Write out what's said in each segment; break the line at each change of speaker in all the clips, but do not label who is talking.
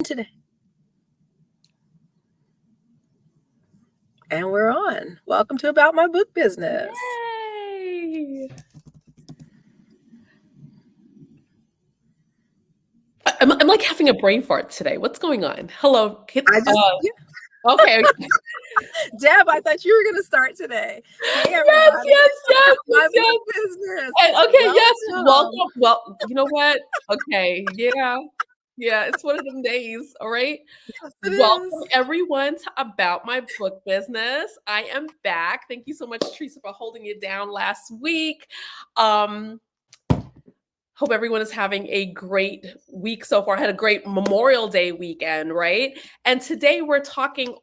today. And we're on. Welcome to About My Book Business.
Yay! I'm like having a brain fart today. What's going on? Hello. Okay.
Deb, I thought you were going to start today. Hey, everybody.
Yes.
My book business.
Yes. Welcome. Well, you know what? Okay. Yeah. It's one of them days. All right.
Yes,
Welcome everyone to About My Book Business. I am back. Thank you so much, Tresa, for holding it down last week. Hope everyone is having a great week so far. I had a great Memorial Day weekend, right? And today we're talking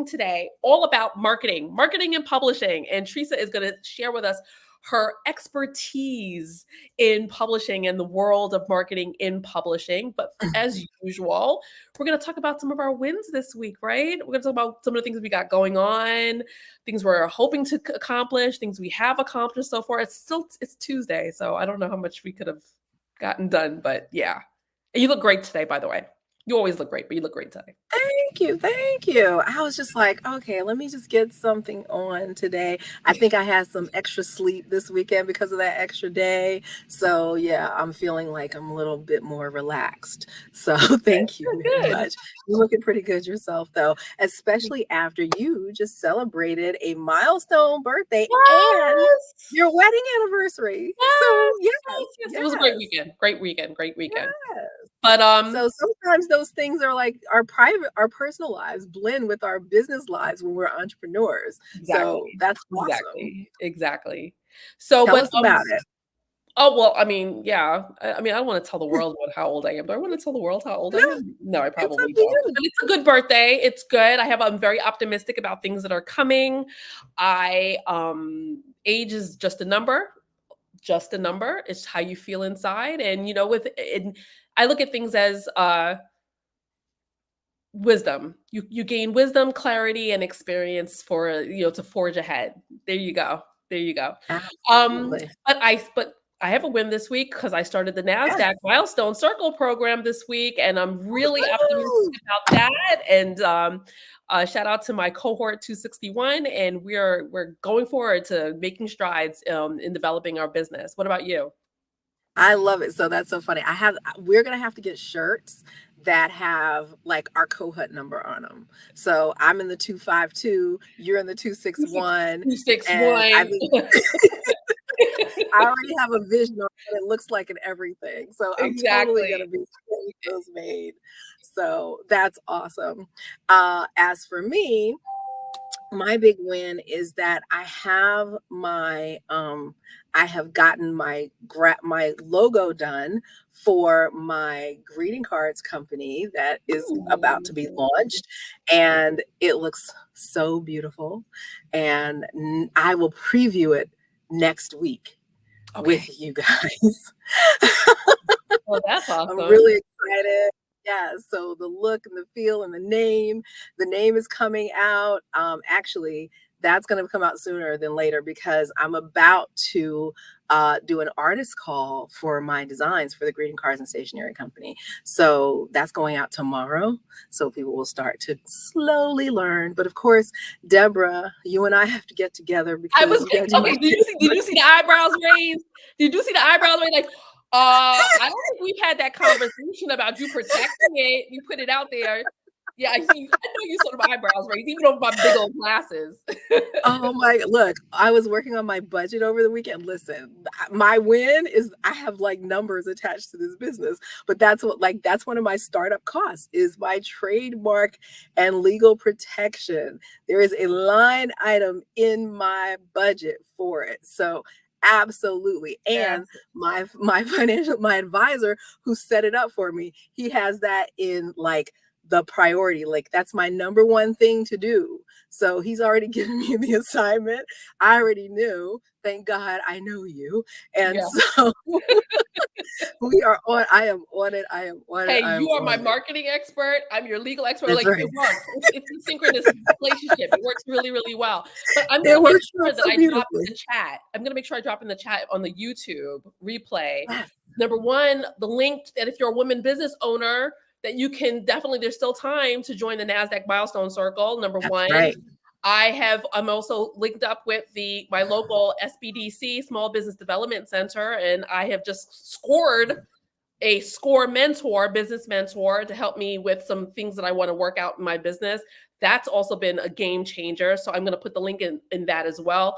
today all about marketing and publishing. And Tresa is going to share with us her expertise in publishing and the world of marketing in publishing. But as usual, we're going to talk about some of our wins this week, right? We're going to talk about some of the things we got going on, things we're hoping to accomplish, things we have accomplished so far. It's Tuesday, so I don't know how much we could have gotten done, but yeah. And you look great today, by the way. You always look great, but you look great today.
Thank you. I was just like, okay, let me just get something on today. I think I had some extra sleep this weekend because of that extra day. So yeah, I'm feeling like I'm a little bit more relaxed. So thank you very much. You're looking pretty good yourself though, especially after you just celebrated a milestone birthday and your wedding anniversary. So yes.
It was a great weekend. Yes.
But so sometimes those things are like our personal lives blend with our business lives when we're entrepreneurs.
Exactly.
So that's awesome.
Exactly. So
tell us about it.
Oh, well, I mean, yeah. I don't want to tell the world how old I am. Do I want to tell the world how old I am? No, I probably don't. But it's a good birthday. It's good. I'm very optimistic about things that are coming. Age is just a number. It's how you feel inside. And, I look at things as wisdom. You gain wisdom, clarity, and experience for, to forge ahead. There you go. But I have a win this week because I started the NASDAQ Milestone Circle program this week, and I'm really optimistic about that. And shout out to my cohort 261, and we're going forward to making strides in developing our business. What about you?
I love it. So that's so funny. We're going to have to get shirts that have like our cohort number on them. So I'm in the 252, you're in the 261.
261.
I already have a vision of what it looks like and everything. So I'm totally going to be those made. So that's awesome. As for me, my big win is that I have gotten my logo done for my greeting cards company that is about to be launched, and it looks so beautiful. And I will preview it next week with you guys.
Well, that's awesome.
I'm really excited. Yeah, so the look and the feel and the name is coming out. Actually, that's going to come out sooner than later because I'm about to do an artist call for my designs for the greeting cards and stationery company. So that's going out tomorrow. So people will start to slowly learn. But of course, Deborah, you and I have to get together because
did you see the eyebrows raised? Did you see the eyebrows raised? Like, I don't think we've had that conversation about you protecting it. You put it out there. Yeah, I know you saw my eyebrows raised, even over my big old glasses.
Look, I was working on my budget over the weekend. Listen, my win is I have like numbers attached to this business, but that's one of my startup costs is my trademark and legal protection. There is a line item in my budget for it. So absolutely. And my advisor who set it up for me, he has that in like the priority, like that's my number one thing to do. So he's already given me the assignment. I already knew. Thank God I know you. And so we are on. I am on it.
Hey, you are my marketing expert. I'm your legal expert. That's right. It works. It's a synchronous relationship. It works really, really well. But I'm going to make sure that I drop in the chat. I'm going to make sure I drop in the chat on the YouTube replay. Number one, the link that if you're a woman business owner, that you can definitely, there's still time to join the NASDAQ Milestone Circle, number
That's
one.
right.
I'm also linked up with my local SBDC, Small Business Development Center, and I have just scored a SCORE mentor, business mentor, to help me with some things that I want to work out in my business. That's also been a game changer. So I'm going to put the link in that as well,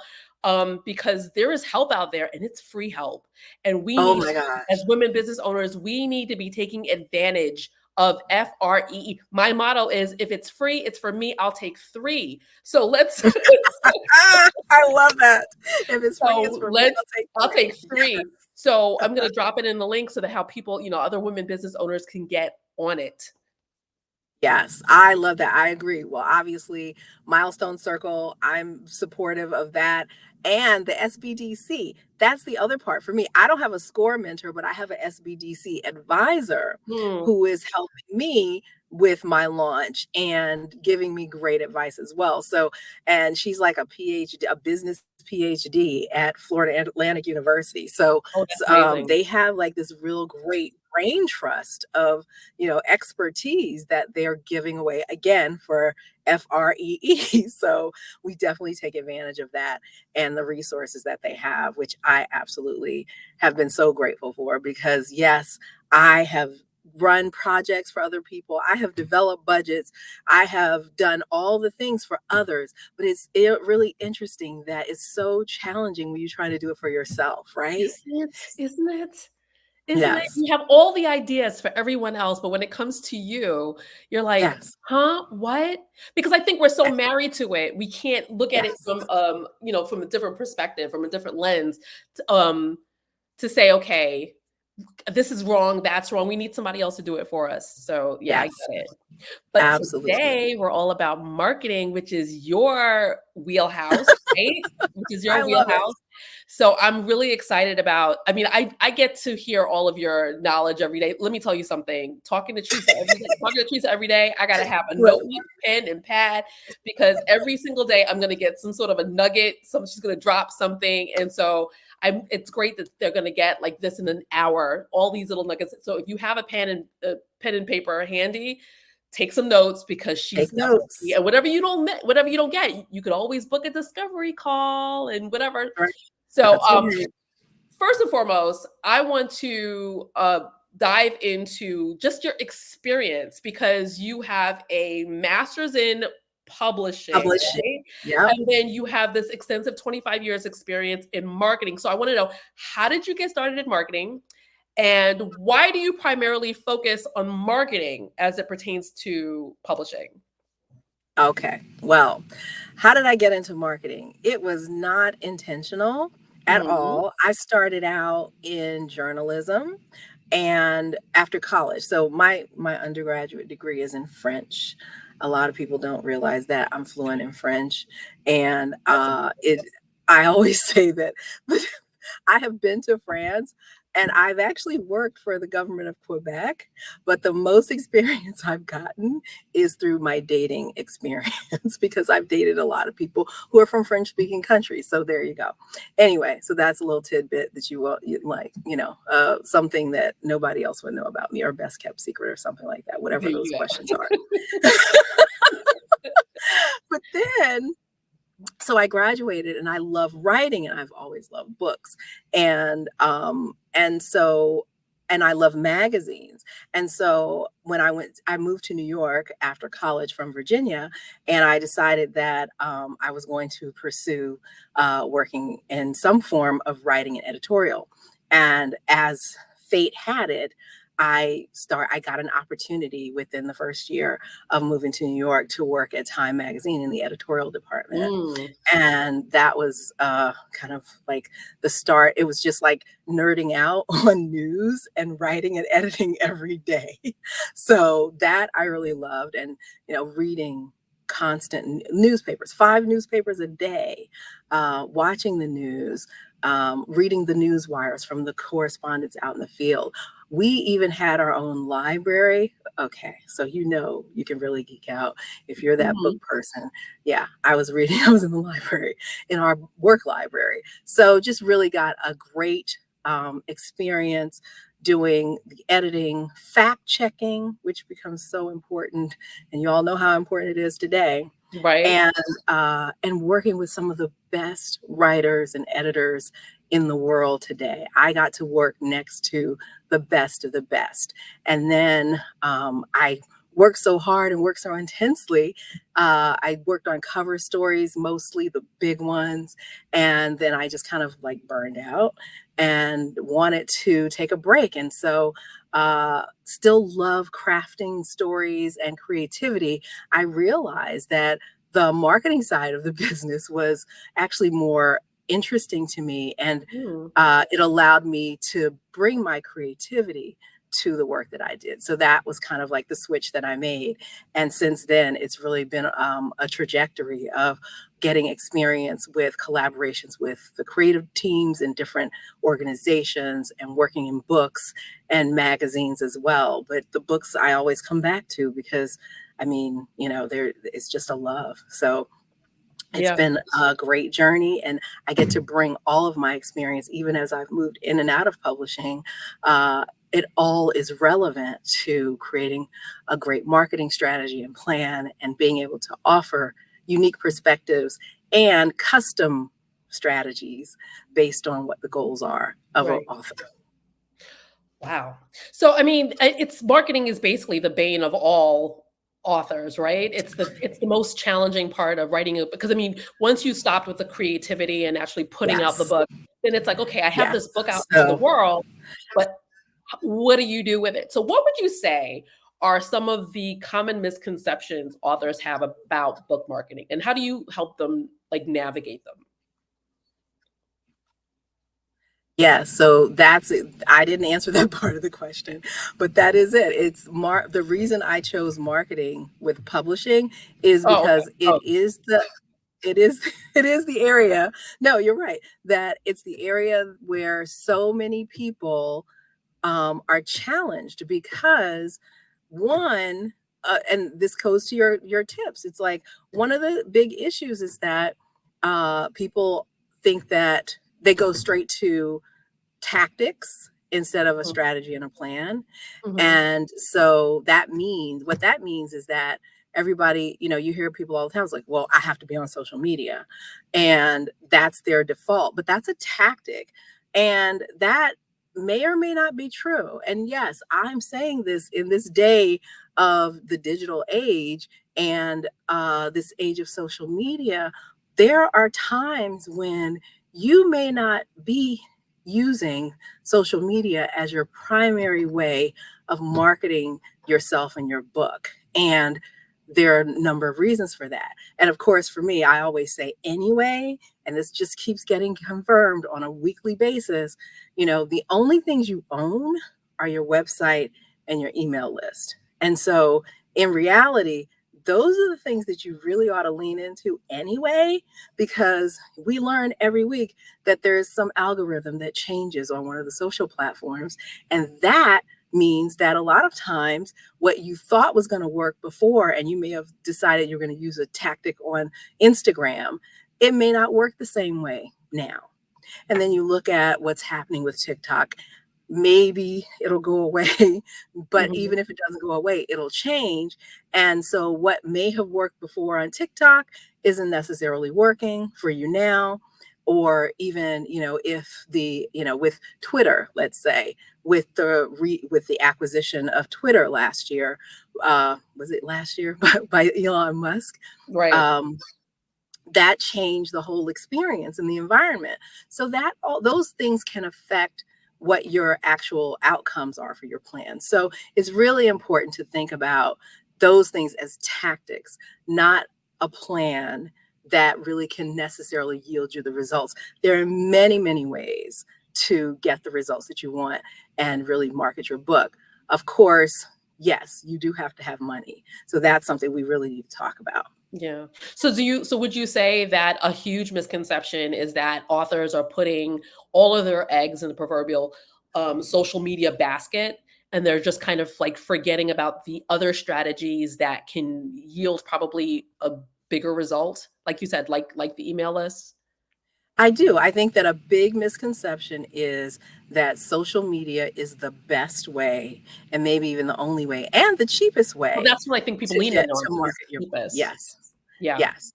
because there is help out there, and it's free help. And we
Oh
need,
my
as
gosh.
women business owners, we need to be taking advantage of FREE. My motto is, if it's free, it's for me. I'll take 3. So let's
I love that. If it's free, it's
so
for me.
let's
I'll
I'll
take
take
3.
3. So I'm going to drop it in the link so that how people, other women business owners can get on it.
Yes, I love that. I agree. Well, obviously, Milestone Circle, I'm supportive of that. And the SBDC, that's the other part for me. I don't have a SCORE mentor, but I have an SBDC advisor
Hmm.
who is helping me with my launch and giving me great advice as well. So, and she's like a PhD, a business PhD at Florida Atlantic University. So,
Oh, that's amazing.
they have like this real great brain trust of expertise that they're giving away again for FREE. So we definitely take advantage of that and the resources that they have, which I absolutely have been so grateful for, because yes, I have run projects for other people. I have developed budgets. I have done all the things for others, but it's really interesting that it's so challenging when you're trying to do it for yourself, right?
Isn't it? Isn't it? Isn't it?
Yes.
You have all the ideas for everyone else, but when it comes to you, you're like,
Yes.
huh? What? Because I think we're so married to it. We can't look at it
Yes.
from from a different perspective, from a different lens, to say, okay, this is wrong, that's wrong. We need somebody else to do it for us. So yeah, I
Yes.
get it. But
Absolutely.
today we're all about marketing, which is your wheelhouse, right? Which is your
I love it.
wheelhouse. So I'm really excited about, I mean, I get to hear all of your knowledge every day. Let me tell you something. Talking to Tresa every day, I gotta have a
Right.
notebook, pen, and pad, because every single day I'm gonna get some sort of a nugget. She's gonna drop something. And so it's great that they're gonna get like this in an hour, all these little nuggets. So if you have a pen and paper handy, take some notes, because she's
Take
definitely,
notes.
and whatever you don't get, you could always book a discovery call and whatever.
Right.
So
That's right.
first and foremost, I want to dive into just your experience, because you have a master's in publishing,
Publishing.
right?
Yep.
And then you have this extensive 25 years experience in marketing. So I want to know, how did you get started in marketing? And why do you primarily focus on marketing as it pertains to publishing?
Okay. Well, how did I get into marketing? It was not intentional at
Mhm.
all. I started out in journalism and after college. So my undergraduate degree is in French. A lot of people don't realize that I'm fluent in French, and
That's
it I always say that I have been to France and I've actually worked for the government of Quebec, but the most experience I've gotten is through my dating experience because I've dated a lot of people who are from French speaking countries. So there you go. Anyway, so that's a little tidbit that you like, something that nobody else would know about me, or best kept secret or something like that, whatever
there
those
you
questions
go.
are. But then so I graduated and I love writing and I've always loved books. And I love magazines. And so when I moved to New York after college from Virginia, and I decided that I was going to pursue working in some form of writing and editorial. And as fate had it, I got an opportunity within the first year of moving to New York to work at Time Magazine in the editorial department.
Mm.
And that was kind of like the start. It was just like nerding out on news and writing and editing every day. So that I really loved. And, reading constant newspapers, 5 newspapers a day, watching the news, reading the news wires from the correspondents out in the field. We even had our own library. Okay, so you can really geek out if you're that book
Mhm.
person. Yeah, I was reading, I was in the library, in our work library. So just really got a great experience doing the editing, fact checking, which becomes so important, and you all know how important it is today,
Right.
and working with some of the best writers and editors in the world today. I got to work next to the best of the best, and then I worked so hard and worked so intensely. I worked on cover stories, mostly the big ones, and then I just kind of like burned out and wanted to take a break. And so, still love crafting stories and creativity. I realized that the marketing side of the business was actually more interesting to me, and
Hmm.
it allowed me to bring my creativity to the work that I did. So that was kind of like the switch that I made. And since then, it's really been a trajectory of getting experience with collaborations with the creative teams in different organizations and working in books and magazines as well. But the books I always come back to because I mean, there it's just a love. So it's
Yeah.
been a great journey, and I get to bring all of my experience, even as I've moved in and out of publishing. It all is relevant to creating a great marketing strategy and plan, and being able to offer unique perspectives and custom strategies based on what the goals are of an
Right.
author.
Wow. So, I mean, it's marketing is basically the bane of all authors, right? It's the most challenging part of writing a because I mean, once you stop with the creativity and actually putting out the
Yes,
book, then it's like, okay, I have
yes.
this book out into the
So
world, but what do you do with it? So, what would you say are some of the common misconceptions authors have about book marketing, and how do you help them like navigate them?
yeah, so that's it. I didn't answer that part of the question, but that is it. The reason I chose marketing with publishing is
Oh, okay.
because
Oh,
it is it is the area. No, you're right. That it's the area where so many people are challenged because one, and this goes to your tips. It's like one of the big issues is that people think that they go straight to tactics instead of a strategy and a plan.
mhm.
And so what that means is that everybody, you hear people all the time, it's like, well, I have to be on social media. And that's their default, but that's a tactic. And that may or may not be true. And yes, I'm saying this in this day of the digital age and this age of social media. There are times when you may not be using social media as your primary way of marketing yourself and your book. And there are a number of reasons for that. And of course, for me, I always say anyway, and this just keeps getting confirmed on a weekly basis, the only things you own are your website and your email list. And so in reality, those are the things that you really ought to lean into anyway, because we learn every week that there is some algorithm that changes on one of the social platforms. And that means that a lot of times what you thought was going to work before, and you may have decided you're going to use a tactic on Instagram, it may not work the same way now. And then you look at what's happening with TikTok. Maybe it'll go away, but
Mhm.
even if it doesn't go away, it'll change. And so, what may have worked before on TikTok isn't necessarily working for you now. Or even, if with Twitter, let's say, with the acquisition of Twitter last year, was it last year by Elon Musk?
Right.
Um, that changed the whole experience and the environment. So that all those things can affect what your actual outcomes are for your plan. So it's really important to think about those things as tactics, not a plan that really can necessarily yield you the results. There are many, many ways to get the results that you want and really market your book. Of course, yes, you do have to have money. So that's something we really need to talk about.
Yeah. So would you say that a huge misconception is that authors are putting all of their eggs in the proverbial social media basket, and they're just kind of like forgetting about the other strategies that can yield probably a bigger result, like you said, like the email list?
I do. I think that a big misconception is that social media is the best way and maybe even the only way and the cheapest
Well,
way
that's what I think people
to
lean
get
in
to
on is
market your book.
cheapest.
Yes.
Yeah.
Yes.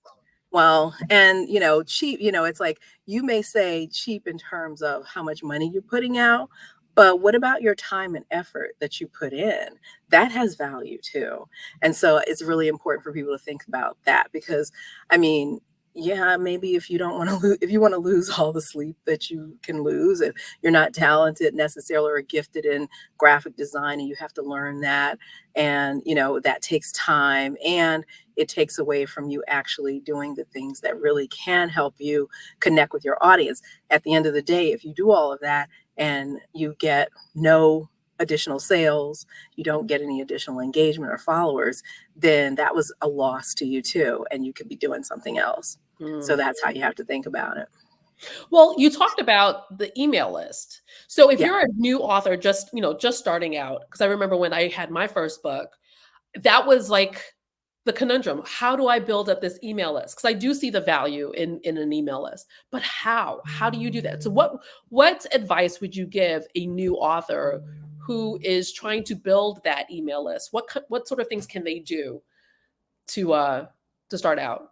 Well, and cheap, it's like you may say cheap in terms of how much money you're putting out, but what about your time and effort that you put in? That has value too. And so it's really important for people to think about that because I mean, yeah, maybe if you don't want to lose, if you want to lose all the sleep that you can lose, if you're not talented necessarily or gifted in graphic design and you have to learn that, and that takes time and it takes away from you actually doing the things that really can help you connect with your audience. At the end of the day, if you do all of that and you get no additional sales, you don't get any additional engagement or followers, then that was a loss to you too, and you could be doing something else. So
Mm.
that's how you have to think about it.
Well, you talked about the email list. So if
Yeah.
you're a new author just starting out, because I remember when I had my first book, that was like the conundrum. How do I build up this email list? Because I do see the value in an email list, but how? How do you do that? So what advice would you give a new author who is trying to build that email list? What sort of things can they do to start out?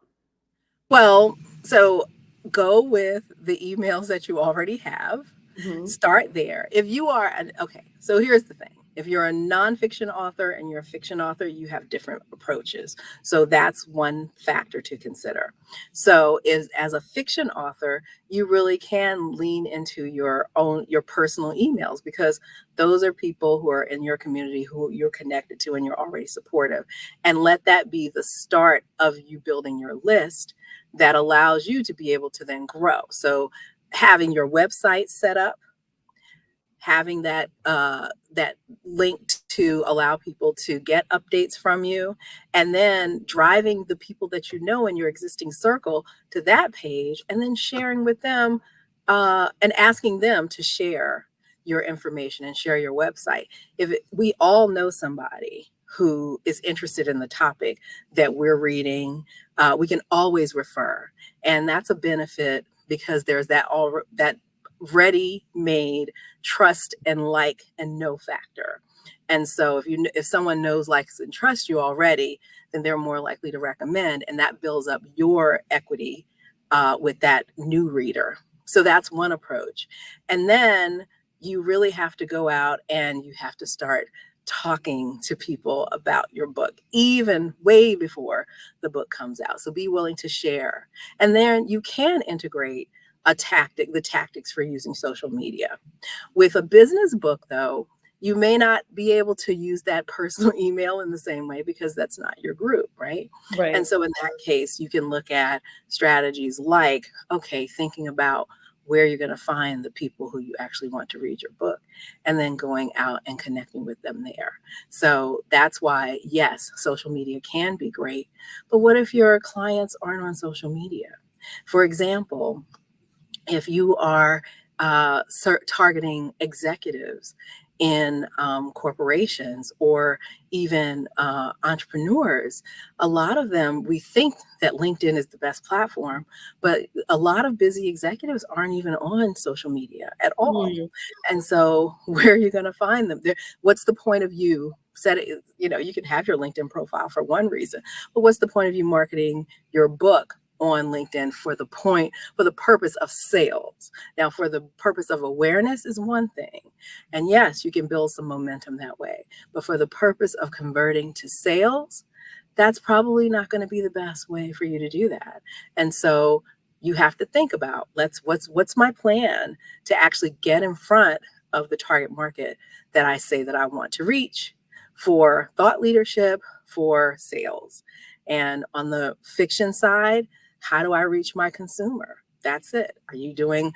Well, so go with the emails that you already have.
Mhm.
Start there. If you are okay, so here's the thing. If you're a nonfiction author and you're a fiction author, you have different approaches. So that's one factor to consider. So is as a fiction author, you really can lean into your personal emails because those are people who are in your community who you're connected to and you're already supportive. And let that be the start of you building your list that allows you to be able to then grow. So having your website set up, having that link to allow people to get updates from you, and then driving the people that you know in your existing circle to that page, and then sharing with them and asking them to share your information and share your website. We all know somebody who is interested in the topic that we're reading, we can always refer, and that's a benefit because there's that ready-made trust and like and know factor. And so if someone knows, likes, and trusts you already, then they're more likely to recommend, and that builds up your equity with that new reader. So that's one approach. And then you really have to go out and you have to start talking to people about your book, even way before the book comes out. So be willing to share. And then you can integrate the tactics for using social media. With a business book, though, you may not be able to use that personal email in the same way because that's not your group, right?
Right.
And so in that case, you can look at strategies like, okay, thinking about where you're going to find the people who you actually want to read your book, and then going out and connecting with them there. So that's why, yes, social media can be great. But what if your clients aren't on social media? For example, if you are targeting executives in corporations or even entrepreneurs, a lot of them, we think that LinkedIn is the best platform, but a lot of busy executives aren't even on social media at all.
Mm.
And so, where are you going to find them? What's the point of you? You can have your LinkedIn profile for one reason, but what's the point of you marketing your book on LinkedIn for the purpose of sales? Now, for the purpose of awareness is one thing. And yes, you can build some momentum that way. But for the purpose of converting to sales, that's probably not going to be the best way for you to do that. And so you have to think about what's my plan to actually get in front of the target market that I say that I want to reach for thought leadership, for sales. And on the fiction side, how do I reach my consumer? That's it. Are you doing,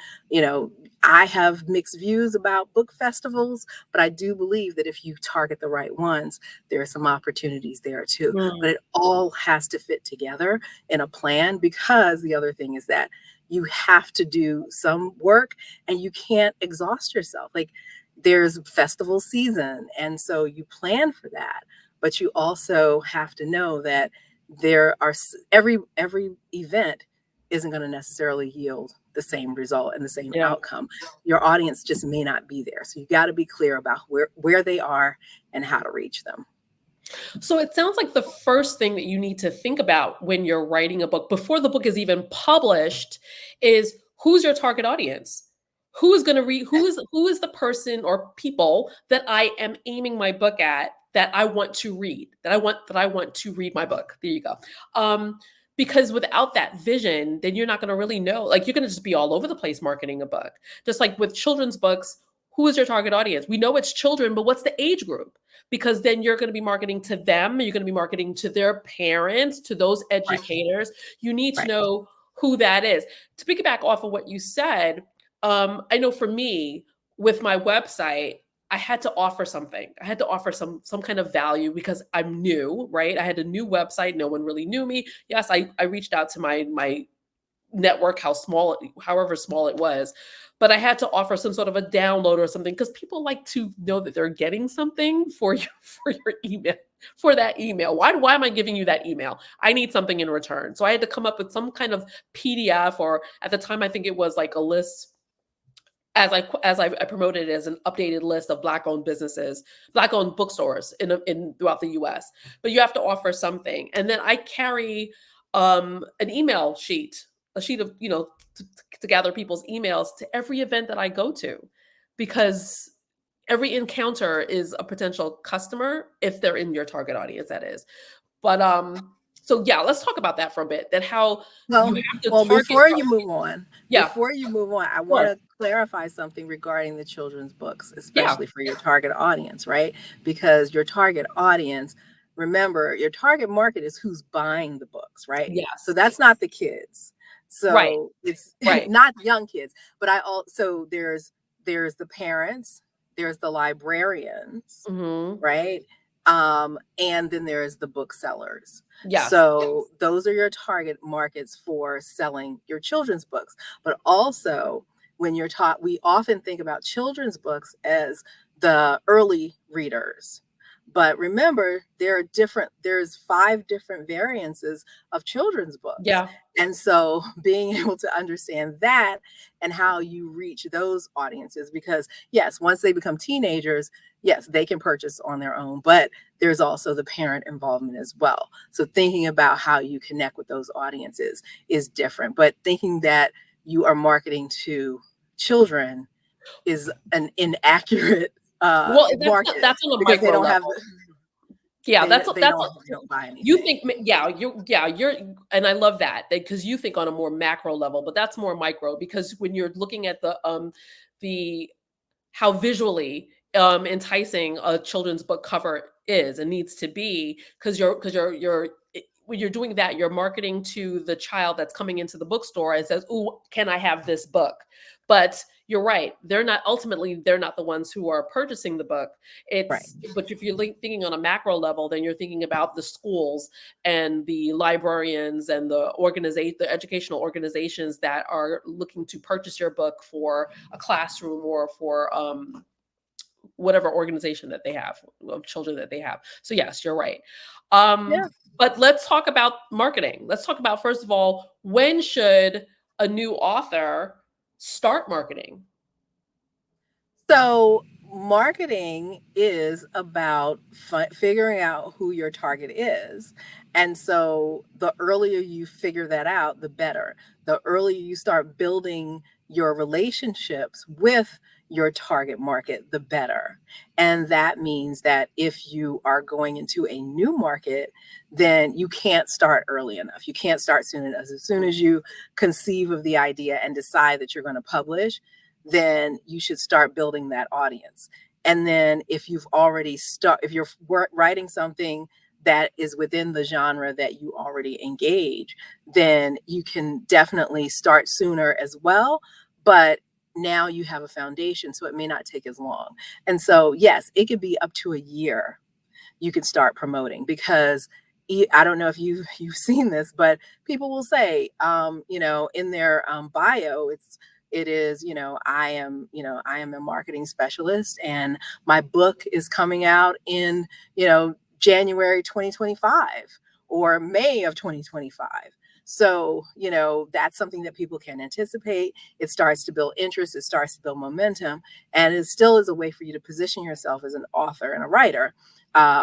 I have mixed views about book festivals, but I do believe that if you target the right ones, there are some opportunities there too. But
Mm.
it all has to fit together in a plan, because the other thing is that you have to do some work and you can't exhaust yourself. Like, there's festival season, and so you plan for that, but you also have to know that every event isn't going to necessarily yield the same result and the same
Yeah.
outcome. Your audience just may not be there. So you got to be clear about where they are and how to reach them.
So it sounds like the first thing that you need to think about when you're writing a book before the book is even published is who's your target audience? Who is going to read who is the person or people that I am aiming my book at that I want to read, that I want to read my book. There you go. Because without that vision, then you're not going to really know. Like you're going to just be all over the place marketing a book. Just like with children's books, who is your target audience? We know it's children, but what's the age group? Because then you're going to be marketing to them. You're going to be marketing to their parents, to those educators. You need to know who that is. To piggyback off of what you said, I know for me, with my website, I had to offer something. I had to offer some kind of value because I'm new, right? I had a new website. No one really knew me. Yes, I reached out to my network, however small it was, but I had to offer some sort of a download or something because people like to know that they're getting something for your email, for that email. Why am I giving you that email? I need something in return. So I had to come up with some kind of PDF, or at the time I think it was like a list, as I promoted it as an updated list of Black-owned businesses, Black-owned bookstores in throughout the U.S. But you have to offer something, and then I carry an email sheet, a sheet of to gather people's emails to every event that I go to, because every encounter is a potential customer if they're in your target audience. That is, but so yeah, let's talk about that for a bit. That how you have to target.
Before you move on,
yeah,
I want to clarify something regarding the children's books, especially for your target audience, right? Because your target audience, remember, your target market is who's buying the books, right?
Yes.
So that's not the kids. So it's not young kids, but so there's the parents, there's the librarians, right? And then there's the booksellers.
Yes.
So those are your target markets for selling your children's books. But also when you're taught, we often think about children's books as the early readers. But remember, there's 5 different variances of children's books.
Yeah.
And so being able to understand that and how you reach those audiences, because yes, once they become teenagers, yes, they can purchase on their own, but there's also the parent involvement as well. So thinking about how you connect with those audiences is different, but thinking that you are marketing to children is an inaccurate market.
That's on a micro level. That's
they don't buy anything.
You think, you're, and I love that because you think on a more macro level, but that's more micro, because when you're looking at the how visually enticing a children's book cover is and needs to be, because when you're doing that, you're marketing to the child that's coming into the bookstore and says, "Ooh, can I have this book?" But you're right. They're not the ones who are purchasing the book. But if you're thinking on a macro level, then you're thinking about the schools and the librarians and the educational organizations that are looking to purchase your book for a classroom or for whatever organization that they have of children that they have. So yes, you're right. But let's talk about marketing. Let's talk about, first of all, when should a new author start marketing?
So marketing is about figuring out who your target is. And so the earlier you figure that out, the better. The earlier you start building your relationships with your target market, the better. And that means that if you are going into a new market, then you can't start early enough. You can't start soon enough. As soon as you conceive of the idea and decide that you're going to publish, then you should start building that audience. And then if you've already if you're writing something that is within the genre that you already engage, then you can definitely start sooner as well. But now you have a foundation, so it may not take as long. And so, yes, it could be up to a year you can start promoting, because I don't know if you've seen this, but people will say, in their bio, it is, I am a marketing specialist and my book is coming out in, January 2025 or May of 2025. So, that's something that people can anticipate. It starts to build interest, it starts to build momentum, and it still is a way for you to position yourself as an author and a writer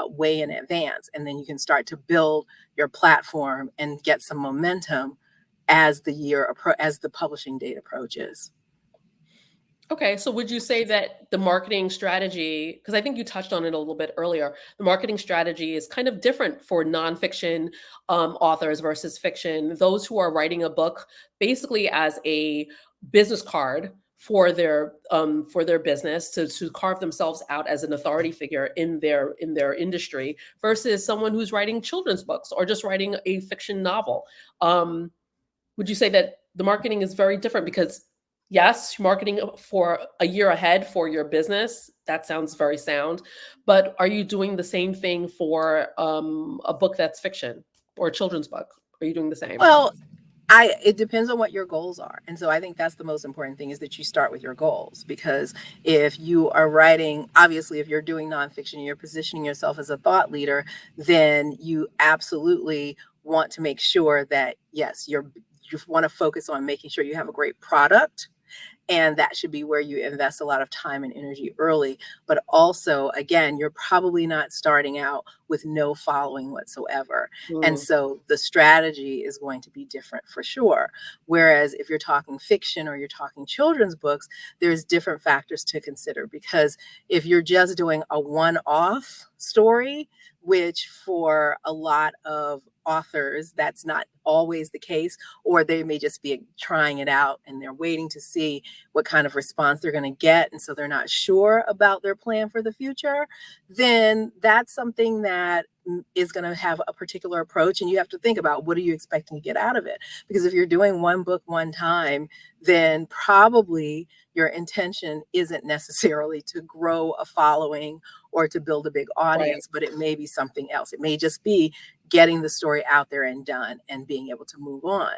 way in advance. And then you can start to build your platform and get some momentum as as the publishing date approaches.
Okay, so would you say that the marketing strategy, because I think you touched on it a little bit earlier, the marketing strategy is kind of different for nonfiction authors versus fiction, those who are writing a book basically as a business card for their business to carve themselves out as an authority figure in their industry versus someone who's writing children's books or just writing a fiction novel. Um, would you say that the marketing is very different? Because yes, marketing for a year ahead for your business, that sounds very sound. But are you doing the same thing for a book that's fiction or a children's book? Are you doing the same?
Well, it depends on what your goals are. And so I think that's the most important thing, is that you start with your goals. Because if you are writing, obviously, if you're doing nonfiction and you're positioning yourself as a thought leader, then you absolutely want to make sure that, yes, you want to focus on making sure you have a great product, and that should be where you invest a lot of time and energy early. But also, again, you're probably not starting out with no following whatsoever. And
Mm,
so the strategy is going to be different for sure. Whereas if you're talking fiction or you're talking children's books, there's different factors to consider. Because if you're just doing a one-off story, which for a lot of authors, that's not always the case, or they may just be trying it out and they're waiting to see what kind of response they're going to get. And so they're not sure about their plan for the future, then that's something that is going to have a particular approach. And you have to think about, what are you expecting to get out of it? Because if you're doing one book one time, then probably your intention isn't necessarily to grow a following or to build a big
right.
audience, but it may be something else. It may just be getting the story out there and done and being able to move on.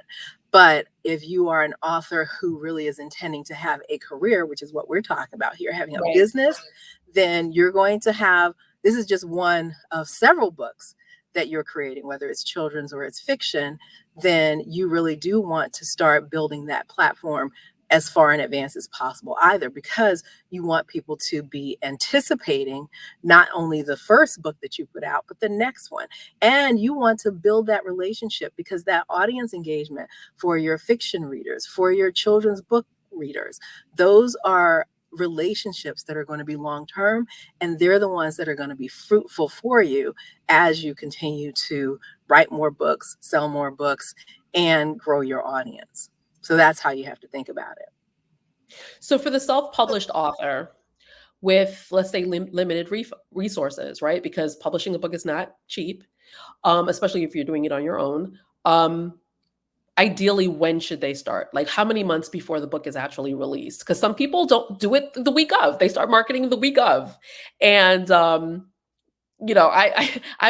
But if you are an author who really is intending to have a career, which is what we're talking about here, having a
Right.
business, then you're going to have, this is just one of several books that you're creating, whether it's children's or it's fiction, then you really do want to start building that platform as far in advance as possible, either because you want people to be anticipating not only the first book that you put out, but the next one. And you want to build that relationship, because that audience engagement for your fiction readers, for your children's book readers, those are relationships that are going to be long term, and they're the ones that are going to be fruitful for you as you continue to write more books, sell more books, and grow your audience. So that's how you have to think about it.
So for the self-published author with, let's say, limited resources, right? Because publishing a book is not cheap, especially if you're doing it on your own. Ideally, when should they start? Like, how many months before the book is actually released? Because some people don't do it the week of. They start marketing the week of. And I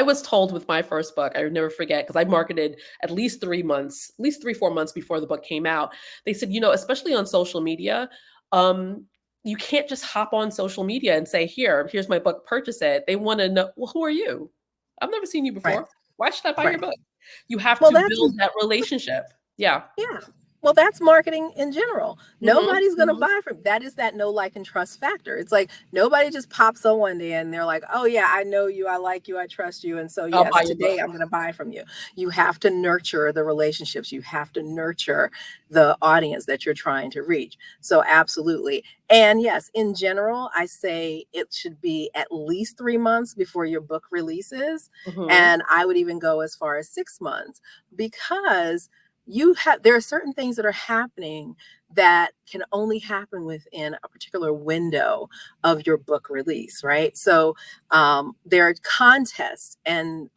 was told with my first book, I would never forget, because I marketed at least 3 months, at least 3, 4 months before the book came out. They said, especially on social media, um, you can't just hop on social media and say, here's my book, purchase it. They want to know, well, who are you? I've never seen you
Right.
before. Why should I buy your
Right.
book? You have
Well,
to
that's,
build that relationship. Yeah.
yeah. Well, that's marketing in general.
Hmm.
Nobody's going to
Hmm.
buy from that. Is that know, like, and trust factor. It's like nobody just pops on one day and they're like, oh, yeah, I know you. I like you. I trust you. And so,
I'll
yes,
buy your book.
today I'm going to buy from you. You have to nurture the relationships. You have to nurture the audience that you're trying to reach. So, absolutely. And yes, in general, I say it should be at least 3 months before your book releases.
Hmm.
And I would even go as far as 6 months, because there are certain things that are happening that can only happen within a particular window of your book release, right? So there are contests and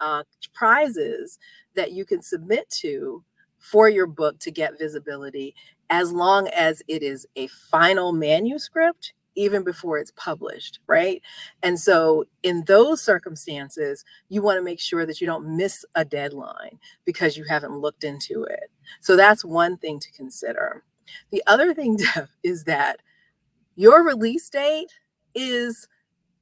prizes that you can submit to for your book to get visibility, as long as it is a final manuscript, even before it's published, right? And so in those circumstances, you want to make sure that you don't miss a deadline because you haven't looked into it. So that's one thing to consider. The other thing, Deb, is that your release date is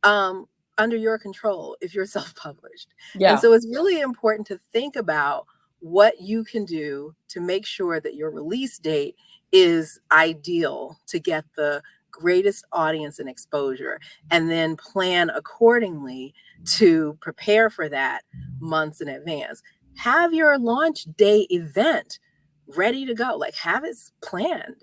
under your control if you're self-published. And
Yeah.
so it's really important to think about what you can do to make sure that your release date is ideal to get the greatest audience and exposure, and then plan accordingly to prepare for that months in advance. Have your launch day event ready to go. Like, have it planned.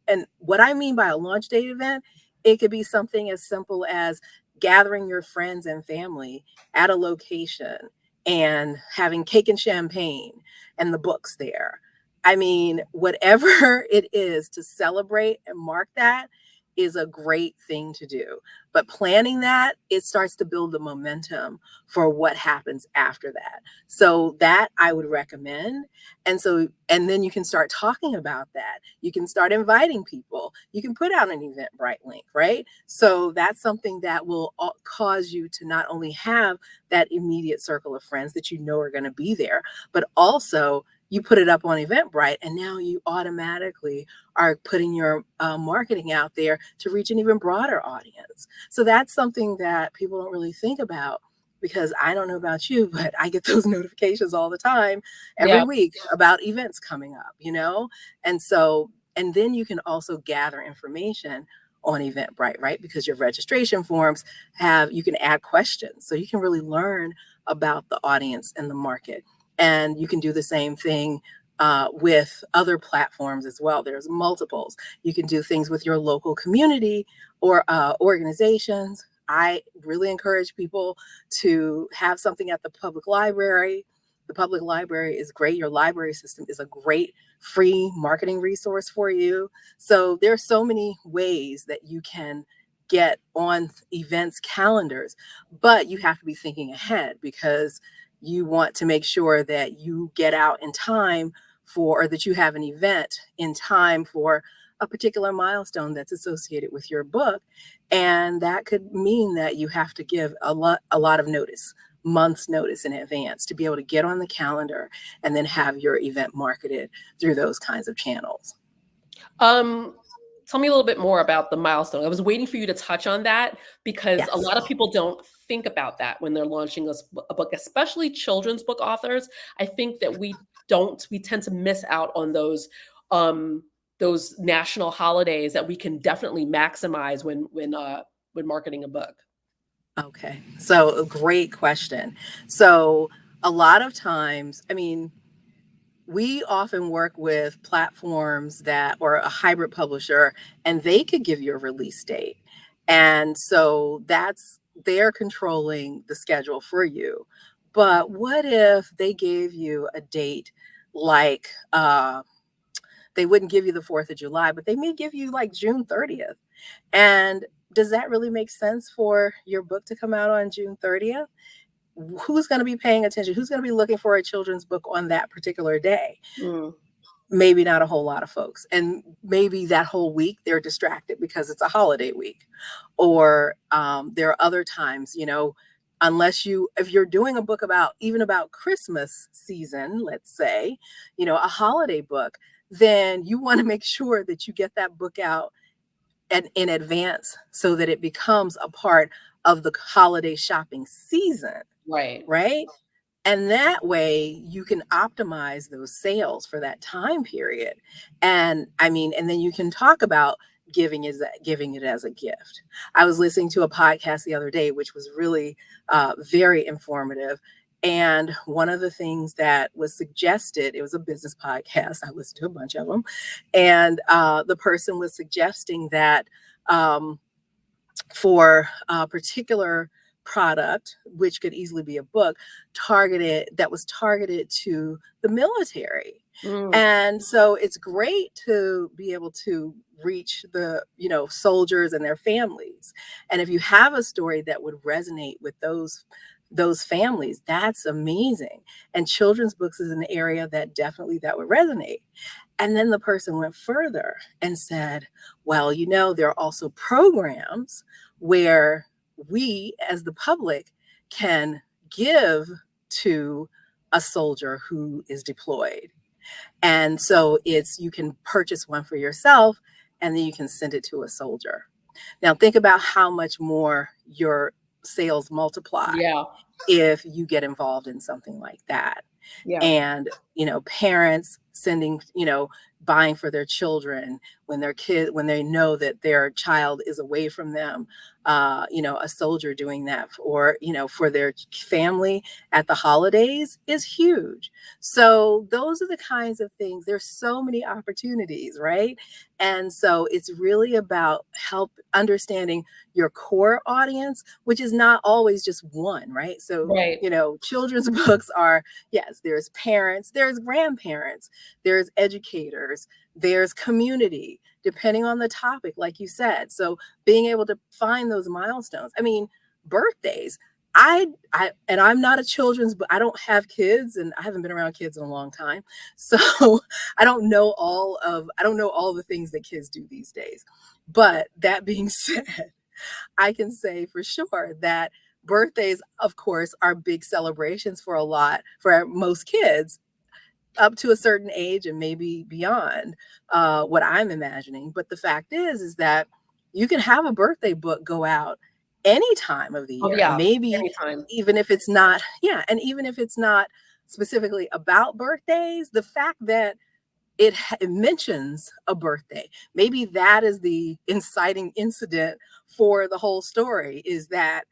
And what I mean by a launch day event, it could be something as simple as gathering your friends and family at a location and having cake and champagne and the books there. I mean, whatever it is to celebrate and mark that is a great thing to do. But planning that, it starts to build the momentum for what happens after that. So that I would recommend. And then you can start talking about that. You can start inviting people. You can put out an Eventbrite link, right? So that's something that will cause you to not only have that immediate circle of friends that you know are going to be there, but also you put it up on Eventbrite, and now you automatically are putting your marketing out there to reach an even broader audience. So that's something that people don't really think about, because I don't know about you, but I get those notifications all the time, every week, about events coming up, you know? And then you can also gather information on Eventbrite, right? Because your registration forms you can add questions. So you can really learn about the audience and the market. And you can do the same thing with other platforms as well. There's multiples. You can do things with your local community or organizations. I really encourage people to have something at the public library. The public library is great. Your library system is a great free marketing resource for you. So there are so many ways that you can get on events calendars, but you have to be thinking ahead, because you want to make sure that you get out in time or that you have an event in time for a particular milestone that's associated with your book. And that could mean that you have to give a lot of notice, months notice in advance, to be able to get on the calendar and then have your event marketed through those kinds of channels.
Tell me a little bit more about the milestone. I was waiting for you to touch on that, because a lot of people don't think about that when they're launching a book, especially children's book authors. I think that we tend to miss out on those national holidays that we can definitely maximize when marketing a book.
Okay, so a great question. So a lot of times, I mean, we often work with platforms or a hybrid publisher, and they could give you a release date. And so they're controlling the schedule for you. But what if they gave you a date like, they wouldn't give you the 4th of July, but they may give you like June 30th. And does that really make sense for your book to come out on June 30th? Who's going to be paying attention? Who's going to be looking for a children's book on that particular day? Maybe not a whole lot of folks. And maybe that whole week they're distracted because it's a holiday week. Or there are other times, if you're doing a book about Christmas season, let's say, a holiday book, then you want to make sure that you get that book out and in advance, so that it becomes a part of the holiday shopping season. Right. And that way you can optimize those sales for that time period. And then you can talk about giving it as a gift. I was listening to a podcast the other day, which was really very informative. And one of the things that was suggested, it was a business podcast. I listened to a bunch of them. And the person was suggesting that for a particular product, which could easily be a book, that was targeted to the military. And so it's great to be able to reach the soldiers and their families. And if you have a story that would resonate with those families, that's amazing. And children's books is an area that would resonate. And then the person went further and said, well, there are also programs where we as the public can give to a soldier who is deployed. And so you can purchase one for yourself, and then you can send it to a soldier. Now think about how much more your sales multiply if you get involved in something like that.
Yeah.
And, parents sending, buying for their children when when they know that their child is away from them, a soldier doing that, or, for their family at the holidays is huge. So those are the kinds of things. There's so many opportunities, right? And so it's really about help understanding your core audience, which is not always just one, right? So,
Right.
children's books are, yes, there's parents, there's grandparents, there's educators, there's community, depending on the topic, like you said. So being able to find those milestones. I mean, birthdays. And I'm not a children's, but I don't have kids and I haven't been around kids in a long time. So I don't know all the things that kids do these days. But that being said, I can say for sure that birthdays, of course, are big celebrations for most kids up to a certain age and maybe beyond, what I'm imagining. But the fact is that you can have a birthday book go out any time of the
Oh
year,
yeah.
maybe
Anytime.
even if it's not, yeah, and even if it's not specifically about birthdays, the fact that it mentions a birthday. Maybe that is the inciting incident for the whole story, is that,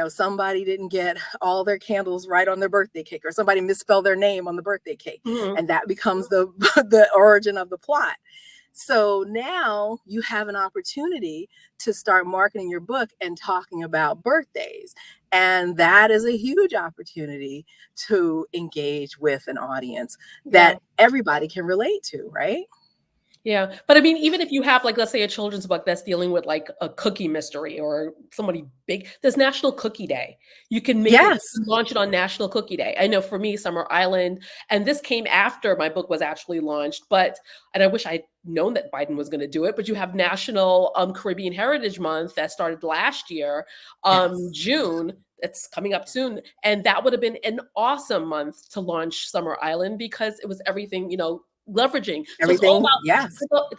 somebody didn't get all their candles right on their birthday cake, or somebody misspelled their name on the birthday cake.
Mhm.
And that becomes the the origin of the plot. So now you have an opportunity to start marketing your book and talking about birthdays. And that is a huge opportunity to engage with an audience
Yeah.
that everybody can relate to, right?
Yeah. But I mean, even if you have, like, let's say a children's book that's dealing with like a cookie mystery or somebody big, there's National Cookie Day. You can make it, you
Yes.
can launch it on National Cookie Day. I know for me, Summer Island, and this came after my book was actually launched, and I wish I'd known that Biden was going to do it, but you have National Caribbean Heritage Month that started last year,
Yes.
June. It's coming up soon. And that would have been an awesome month to launch Summer Island because it was everything, leveraging. So it's all
Everything. Yes.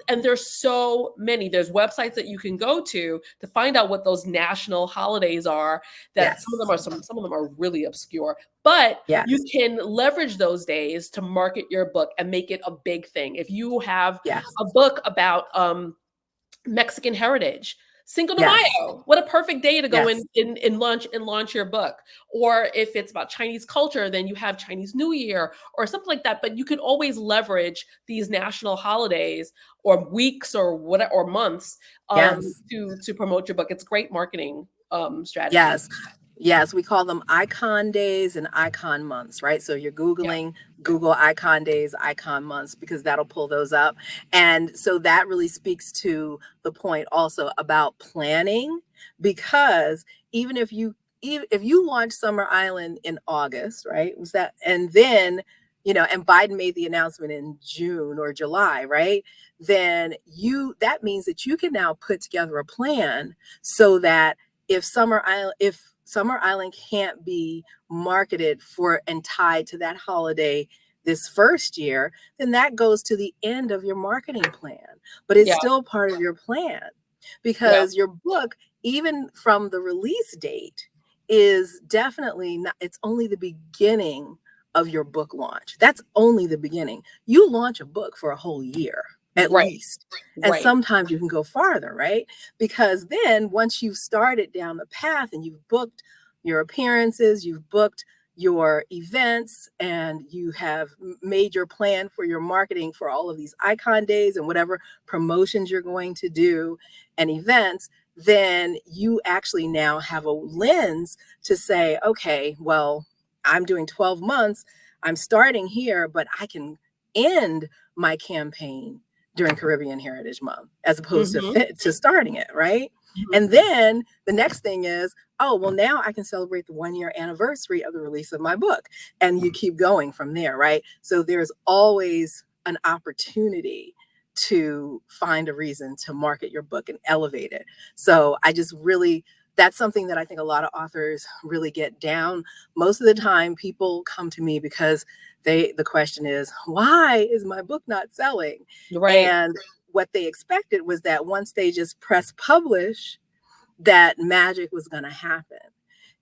and there's so many. There's websites that you can go to find out what those national holidays are. That
Yes.
some of them are really obscure, but you
Yes.
can leverage those days to market your book and make it a big thing. If you have
Yes.
a book about Mexican heritage, Cinco de
Yes.
Mayo, what a perfect day to go
Yes.
in launch your book. Or if it's about Chinese culture, then you have Chinese New Year or something like that. But you can always leverage these national holidays or weeks or whatever or months
Yes.
to promote your book. It's great marketing strategy.
Yes. Yes, we call them icon days and icon months, right? So you're
Yeah.
Googling Google icon days, icon months, because that'll pull those up. And so that really speaks to the point also about planning, because even if you launch Summer Island in August, right? Was that, and then, and Biden made the announcement in June or July, right? Then that means that you can now put together a plan so that if Summer Island can't be marketed for and tied to that holiday this first year, then that goes to the end of your marketing plan. But it's
Yeah.
still part of your plan,
Yeah.
because your book, even from the release date, is definitely not, it's only the beginning of your book launch. That's only the beginning. You launch a book for a whole year at
Right.
least. And
Right.
sometimes you can go farther, right? Because then once you've started down the path and you've booked your appearances, you've booked your events, and you have made your plan for your marketing for all of these icon days and whatever promotions you're going to do and events, then you actually now have a lens to say, okay, well, I'm doing 12 months. I'm starting here, but I can end my campaign during Caribbean Heritage Month as opposed
Hmm.
to starting it, right?
Hmm.
And then the next thing is, oh, well, now I can celebrate the 1 year anniversary of the release of my book. And you keep going from there, right? So there's always an opportunity to find a reason to market your book and elevate it. So that's something that I think a lot of authors really get down. Most of the time, people come to me because the question is, why is my book not selling?
Right.
And what they expected was that once they just press publish, that magic was going to happen.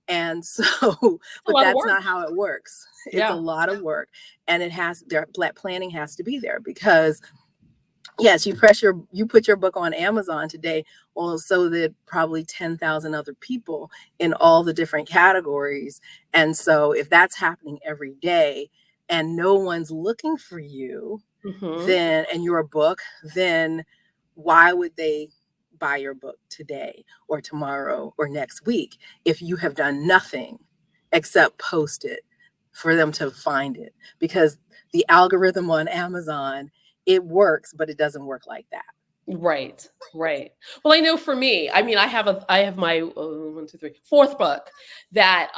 And so,
It's a
but
lot of
that's
work.
not how it works. It's a
Yeah.
lot of work, and planning has to be there, because yes, you put your book on Amazon today, well, so did probably 10,000 other people in all the different categories. And so if that's happening every day and no one's looking for you,
Hmm.
then and your book, then why would they buy your book today or tomorrow or next week if you have done nothing except post it for them to find it? Because the algorithm on Amazon, it works, but it doesn't work like that.
Right. Right. Well, I know for me, I mean, I have my one, two, three, fourth book that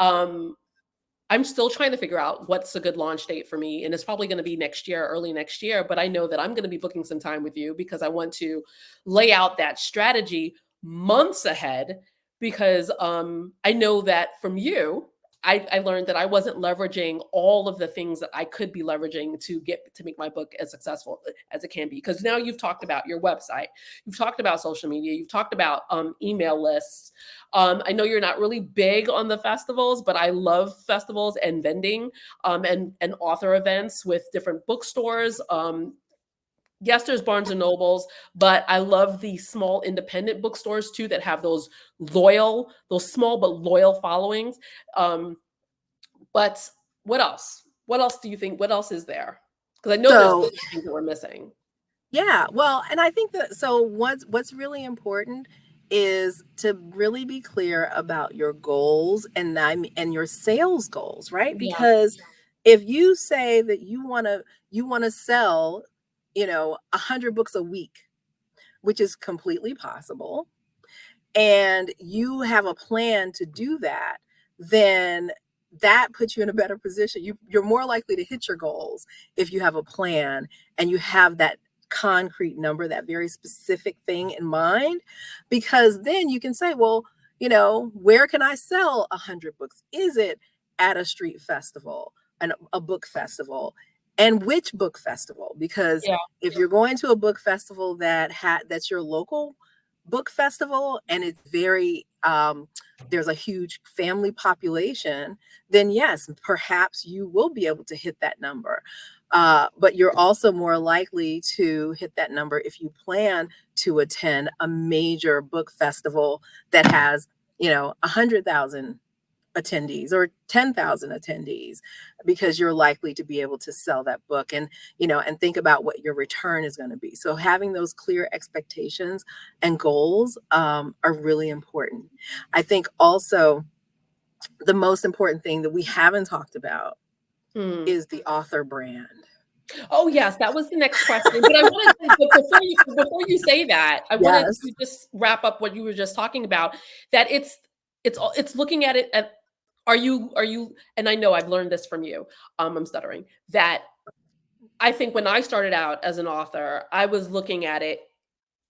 I'm still trying to figure out what's a good launch date for me. And it's probably going to be next year, early next year. But I know that I'm going to be booking some time with you because I want to lay out that strategy months ahead. Because I know that from you, I learned that I wasn't leveraging all of the things that I could be leveraging to make my book as successful as it can be. Because now you've talked about your website, you've talked about social media, you've talked about email lists. I know you're not really big on the festivals, but I love festivals and vending and author events with different bookstores. Yes, there's Barnes and Nobles, but I love the small independent bookstores too that have those small but loyal followings. Um, but what else? What else do you think? What else is there? Because I know there's
So
things that we're missing.
yeah, well, and I think that so what's really important is to really be clear about your goals, and your sales goals, right?
Yeah.
Because if you say that you want to sell, 100 books a week, which is completely possible, and you have a plan to do that, then that puts you in a better position. You're more likely to hit your goals if you have a plan and you have that concrete number, that very specific thing in mind, because then you can say, well, where can I sell 100 books? Is it at a street festival, a book festival? And which book festival? Because
Yeah.
if you're going to a book festival that's your local book festival, and it's very there's a huge family population, then yes, perhaps you will be able to hit that number. But you're also more likely to hit that number if you plan to attend a major book festival that has 100,000 attendees or 10,000 attendees, because you're likely to be able to sell that book, and think about what your return is going to be. So having those clear expectations and goals are really important. I think also the most important thing that we haven't talked about
Hmm.
is the author brand.
Oh yes, that was the next question. But I wanted to, but before you say that, I wanted
Yes.
to just wrap up what you were just talking about. That it's looking at it at are you and I know I've learned this from you. I'm stuttering. That I think when I started out as an author, I was looking at it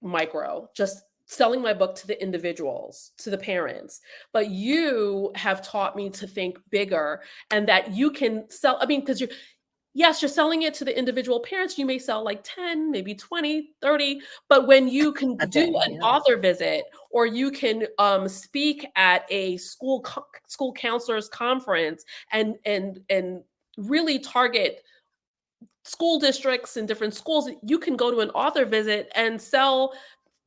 micro, just selling my book to the individuals, to the parents. But you have taught me to think bigger and that you can sell. I mean, because yes, you're selling it to the individual parents. You may sell like 10, maybe 20, 30. But when you can
A
do
day.
an
Yeah.
author visit or you can speak at a school counselors conference and really target school districts and different schools, you can go to an author visit and sell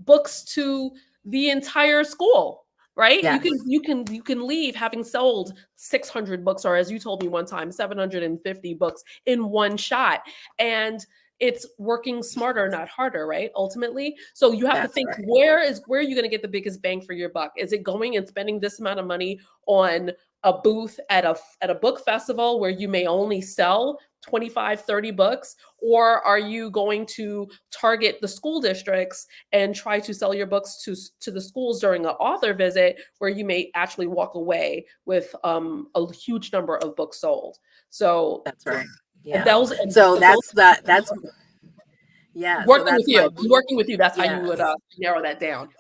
books to the entire school, right?
Yes.
You can leave having sold 600 books, or as you told me one time, 750 books in one shot. And it's working smarter, not harder, right? Ultimately. So you have to
That's
think,
right.
where are you going to get the biggest bang for your buck? Is it going and spending this amount of money on a booth at a book festival where you may only sell 25, 30 books? Or are you going to target the school districts and try to sell your books to the schools during an author visit where you may actually walk away with a huge number of books sold? So
That's right.
and
Yeah.
those and
So
so those
that's yeah, so
working with
that's my
you,
B.
working with you, that's how you would
Yes.
narrow that down.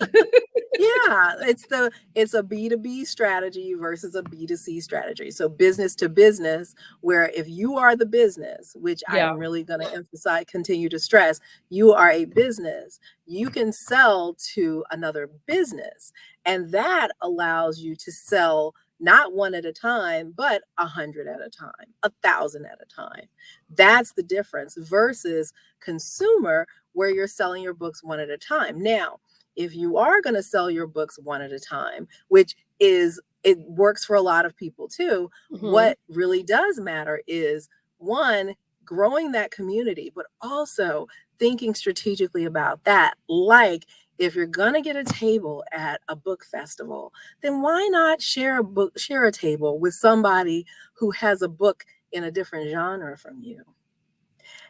Yeah, it's a B2B strategy versus a B2C strategy. So business to business, where if you are the business, which I
Yeah.
am really going to emphasize, continue to stress, you are a business, you can sell to another business, and that allows you to sell not one at a time, but 100 at a time, 1,000 at a time. That's the difference versus consumer, where you're selling your books one at a time. Now, if you are going to sell your books one at a time, which is, it works for a lot of people too,
Mhm.
what really does matter is, one, growing that community, but also thinking strategically about that. Like, if you're going to get a table at a book festival, then why not share a table with somebody who has a book in a different genre from you,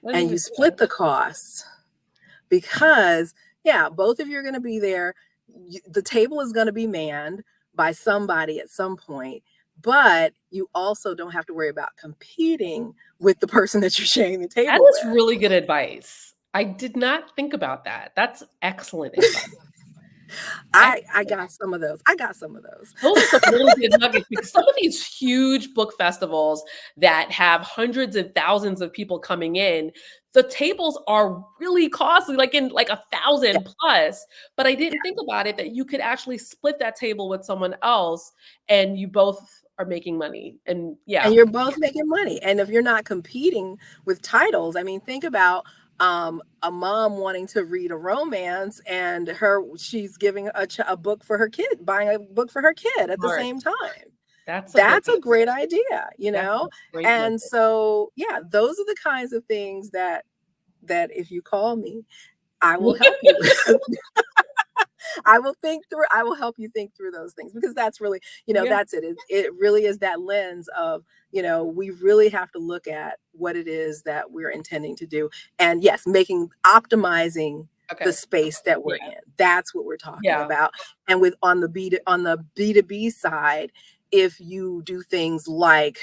I didn't
and you
even do
split
that.
the costs? Because, yeah, both of you are going to be there. The table is going to be manned by somebody at some point, but you also don't have to worry about competing with the person that you're sharing the
That
table
is
with.
really good advice. I did not think about that. That's excellent advice.
I
Excellent.
got some of those. I got some of those.
Those are some really good nuggets because some of these huge book festivals that have hundreds and thousands of people coming in, the tables are really costly, like in like 1,000 plus. But I
Yeah.
didn't think about it that you could actually split that table with someone else and you both are making money. And
And
yeah,
you're both making money. And if you're not competing with titles, I mean, think about a mom wanting to read a romance, and she's giving a book for her kid, buying a book for her kid at the
smart.
same time.
That's a good
That's a great idea,
that's a great
And
nugget.
so, yeah, those are the kinds of things that if you call me, I will help you with. I will help you think through those things, because that's really,
Yeah.
that's it. It really is that lens of, we really have to look at what it is that we're intending to do. And yes, optimizing the
Okay.
space that we're
Yeah.
in. That's what we're talking
Yeah.
about. And with on the B2B side, if you do things like,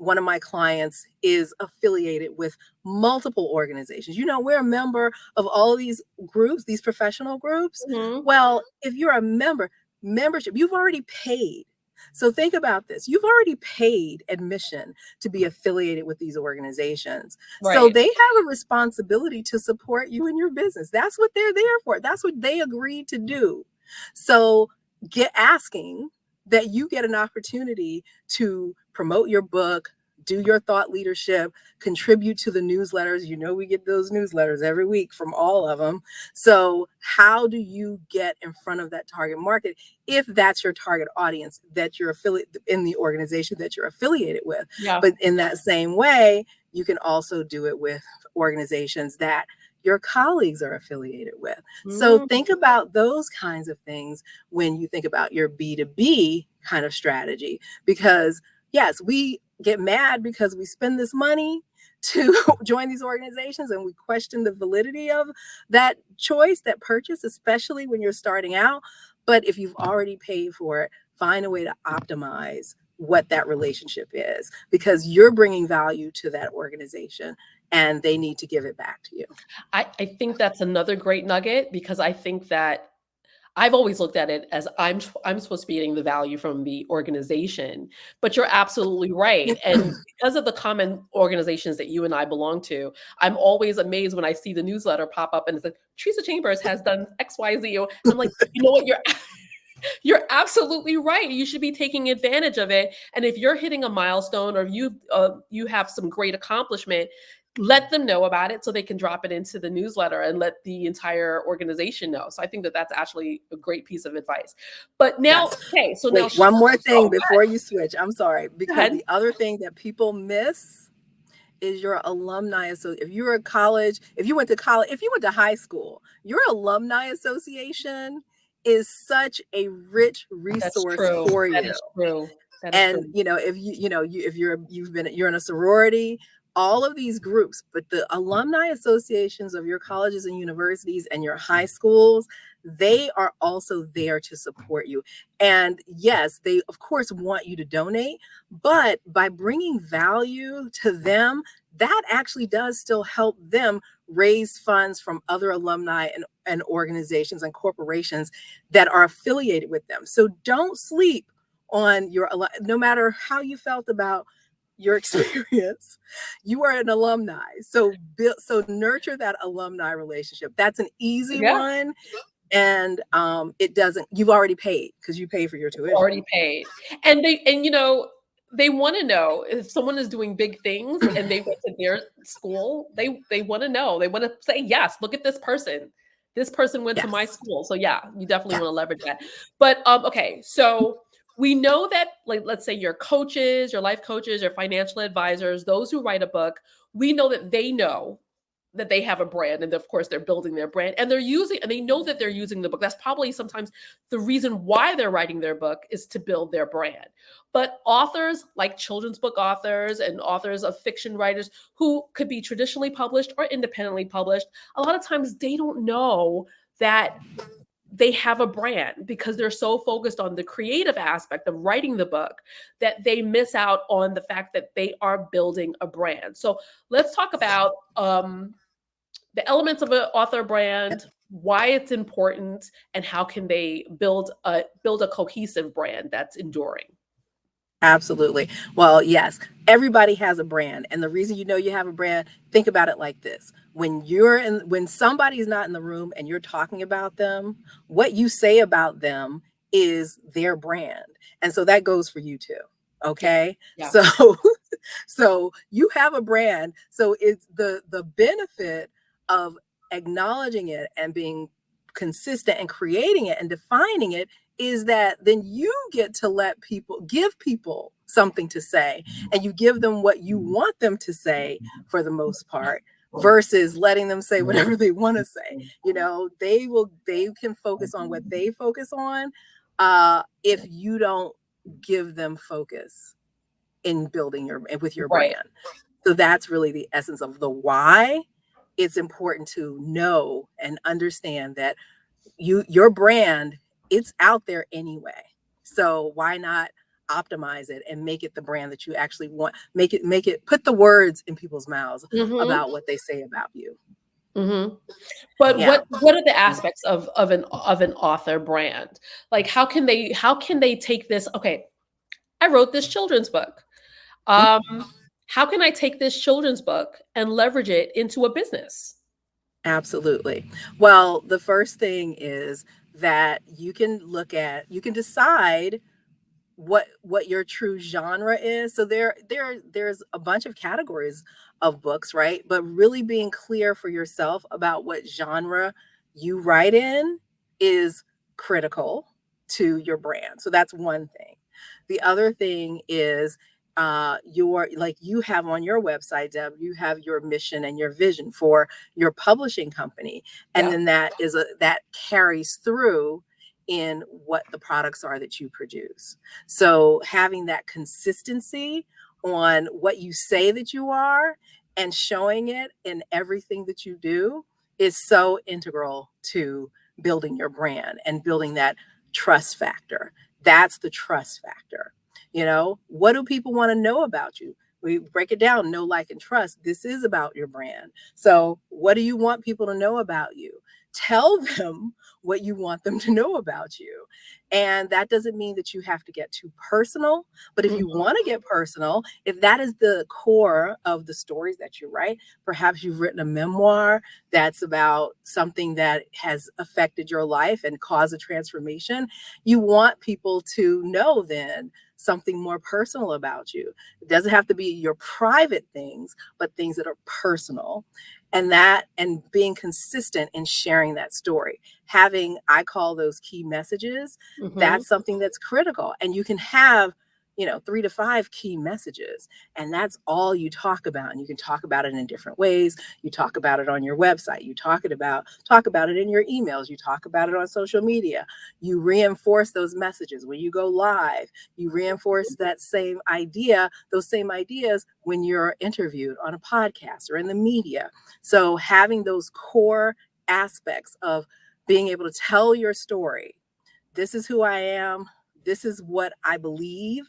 one of my clients is affiliated with multiple organizations. We're a member of all of these groups, these professional groups.
Mhm.
Well, if you're a membership, you've already paid. So think about this. You've already paid admission to be affiliated with these organizations. So
Right.
they have a responsibility to support you in your business. That's what they're there for. That's what they agreed to do. So get asking that you get an opportunity to promote your book, do your thought leadership, contribute to the newsletters. We get those newsletters every week from all of them. So how do you get in front of that target market, if that's your target audience that you're affiliate in the organization that you're affiliated with?
Yeah.
But in that same way, you can also do it with organizations that your colleagues are affiliated with. So
Mhm.
think about those kinds of things when you think about your B2B kind of strategy, because yes, we get mad because we spend this money to join these organizations, and we question the validity of that choice, that purchase, especially when you're starting out. But if you've already paid for it, find a way to optimize what that relationship is, because you're bringing value to that organization and they need to give it back to you.
I think that's another great nugget because I think that I've always looked at it as I'm supposed to be getting the value from the organization, but you're absolutely right. And because of the common organizations that you and I belong to, I'm always amazed when I see the newsletter pop up and it's like Tresa Chambers has done XYZ. And I'm like, you know what? You're absolutely right. You should be taking advantage of it. And if you're hitting a milestone or you have some great accomplishment, let them know about it so they can drop it into the newsletter and let the entire organization know. So I think that that's actually a great piece of advice. But now,
Yes.
okay, so now,
Wait, one more
oh,
thing before you switch. I'm sorry,
go
because
ahead.
the other thing that people miss is your alumni. So if you're a college, if you went to college, if you went to high school, your alumni association is such a rich
That's
resource
true.
for
That
you.
is true. That is
And
true.
if if you're in a sorority, all of these groups, but the alumni associations of your colleges and universities and your high schools, they are also there to support you. And yes, they of course want you to donate, but by bringing value to them, that actually does still help them raise funds from other alumni and organizations and corporations that are affiliated with them. So don't sleep on no matter how you felt about your experience, you are an alumni. So nurture that alumni relationship. That's an easy
Yeah.
one. And it doesn't, you've already paid because you pay for your tuition.
Already paid. And they want to know if someone is doing big things and they went to their school, they want to know. They want to say, yes, look at this person. This person went to my
Yes.
school. So yeah, you definitely
Yeah.
want to leverage that. But okay, so we know that, like, let's say your coaches, your life coaches, your financial advisors, those who write a book, we know that they know that they have a brand, and of course they're building their brand, and they know that they're using the book. That's probably sometimes the reason why they're writing their book, is to build their brand. But authors, like children's book authors and authors of fiction writers who could be traditionally published or independently published, a lot of times they don't know that they have a brand, because they're so focused on the creative aspect of writing the book that they miss out on the fact that they are building a brand. So let's talk about the elements of an author brand, why it's important, and how can they build a cohesive brand that's enduring.
Absolutely. Well, yes, everybody has a brand. And the reason you know you have a brand, think about it like this. When somebody's not in the room and you're talking about them, what you say about them is their brand. And so that goes for you too.
Yeah.
Okay.
Yeah.
So so you have a brand. So it's the benefit of acknowledging it and being consistent and creating it and defining it, is that then you get to give people something to say, and you give them what you want them to say for the most part, versus letting them say whatever they want to say. They can focus on what they focus on, if you don't give them focus in building with your
Right.
brand. So that's really the essence of the why. It's important to know and understand that your brand, it's out there anyway. So why not optimize it and make it the brand that you actually want? Make it put the words in people's mouths
Mm-hmm.
about what they say about you.
Mm-hmm. But
Yeah.
what are the aspects of an author brand? Like, how can they take this? Okay, I wrote this children's book. Um, how can I take this children's book and leverage it into a business?
Absolutely. Well, the first thing is that you can decide what your true genre is. So there's a bunch of categories of books, right? But really being clear for yourself about what genre you write in is critical to your brand. So that's one thing. The other thing is, you have on your website, Deb, you have your mission and your vision for your publishing company, and
Yeah.
then that carries through in what the products are that you produce. So having that consistency on what you say that you are and showing it in everything that you do is so integral to building your brand and building that trust factor. That's the trust factor. What do people want to know about you? We break it down: know, like, and trust. This is about your brand. So what do you want people to know about you? Tell them what you want them to know about you. And that doesn't mean that you have to get too personal, but if you
Mhm.
want to get personal, if that is the core of the stories that you write, perhaps you've written a memoir that's about something that has affected your life and caused a transformation, you want people to know then something more personal about you. It doesn't have to be your private things, but things that are personal. And being consistent in sharing that story, having, I call those key messages,
Mhm.
that's something that's critical. And you can have 3 to 5 key messages, and that's all you talk about. And you can talk about it in different ways. You talk about it on your website, you talk about it in your emails, you talk about it on social media. You reinforce those messages when you go live. You reinforce those same ideas when you're interviewed on a podcast or in the media. So having those core aspects of being able to tell your story: this is who I am, this is what I believe,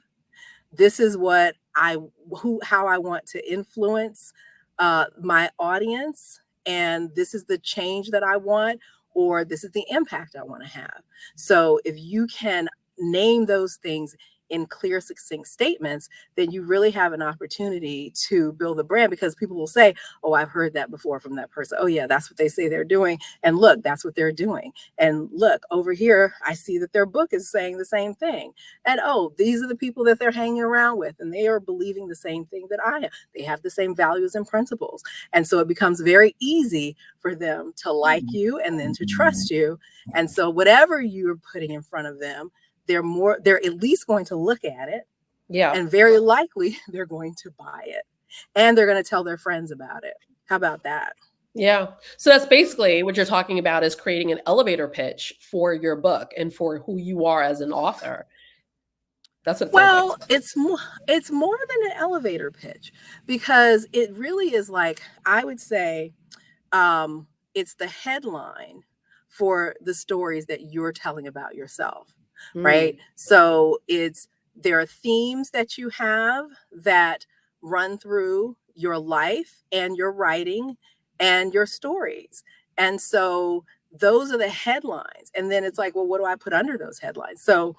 this is how I want to influence my audience, and this is the change that I want, or this is the impact I want to have. So if you can name those things in clear, succinct statements, then you really have an opportunity to build a brand, because people will say, oh, I've heard that before from that person. Oh, yeah, that's what they say they're doing. And look, that's what they're doing. And look, over here, I see that their book is saying the same thing. And oh, these are the people that they're hanging around with, and they are believing the same thing that I am. They have the same values and principles. And so it becomes very easy for them to like you and then to trust you. And so whatever you're putting in front of them, they're at least going to look at it.
Yeah.
And very likely they're going to buy it. And they're going to tell their friends about it. How about that?
Yeah. So that's basically what you're talking about, is creating an elevator pitch for your book and for who you are as an author. That's what it sounds
Well,
like.
it's more than an elevator pitch, because it really is, like, I would say, it's the headline for the stories that you're telling about yourself, right? So there are themes that you have that run through your life and your writing and your stories. And so those are the headlines. And then it's like, well, what do I put under those headlines? So,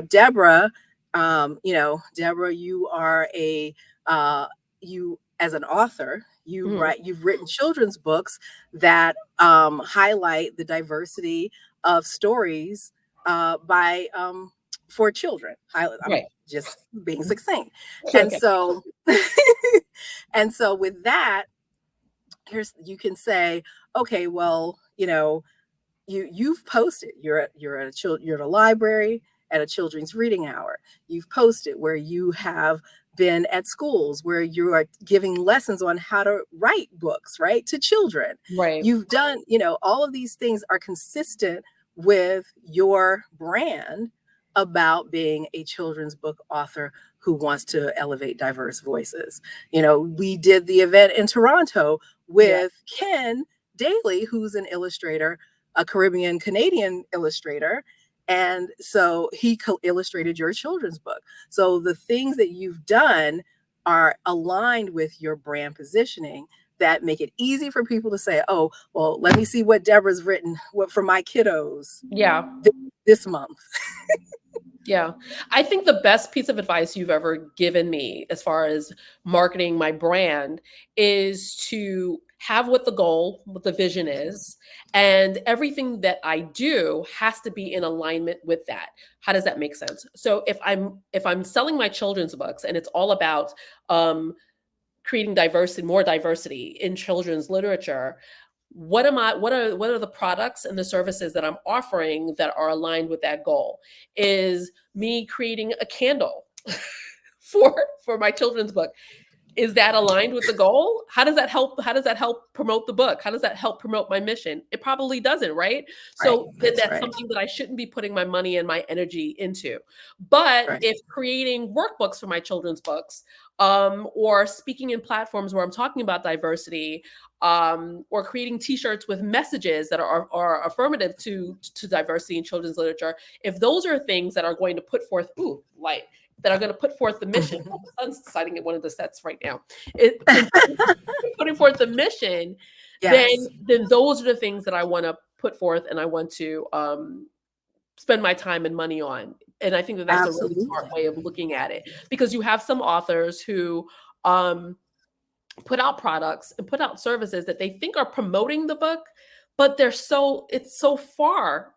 Deborah, Deborah, you are you as an author, you've written children's books that highlight the diversity of stories by for children. I'm
Right.
just being succinct.
Okay.
And so with that, you can say, okay, well, you've posted, you're at a library at a children's reading hour. You've posted where you have been at schools where you are giving lessons on how to write books, right, to children.
Right.
You've done, all of these things are consistent with your brand about being a children's book author who wants to elevate diverse voices. We did the event in Toronto with Ken Daly, who's an illustrator, a Caribbean Canadian illustrator. And so he illustrated your children's book. So the things that you've done are aligned with your brand positioning that make it easy for people to say, oh, well, let me see what Deborah's written for my kiddos this month.
Yeah. I think the best piece of advice you've ever given me as far as marketing my brand is to have what the vision is, and everything that I do has to be in alignment with that. How does that make sense? So if I'm selling my children's books and it's all about creating more diversity in children's literature, what are the products and the services that I'm offering that are aligned with that goal? Is me creating a candle for my children's book, is that aligned with the goal? How does that help promote the book? How does that help promote my mission? It probably doesn't, right? So then that's something that I shouldn't be putting my money and my energy into. But if creating workbooks for my children's books, or speaking in platforms where I'm talking about diversity, or creating T-shirts with messages that are affirmative to diversity in children's literature, if those are things that are going to put forth that are going to put forth the mission. Oh, the sun's deciding at one of the sets right now. Putting forth the mission, then those are the things that I want to put forth and I want to spend my time and money on. And I think that's a really smart way of looking at it, because you have some authors who put out products and put out services that they think are promoting the book, but it's so far.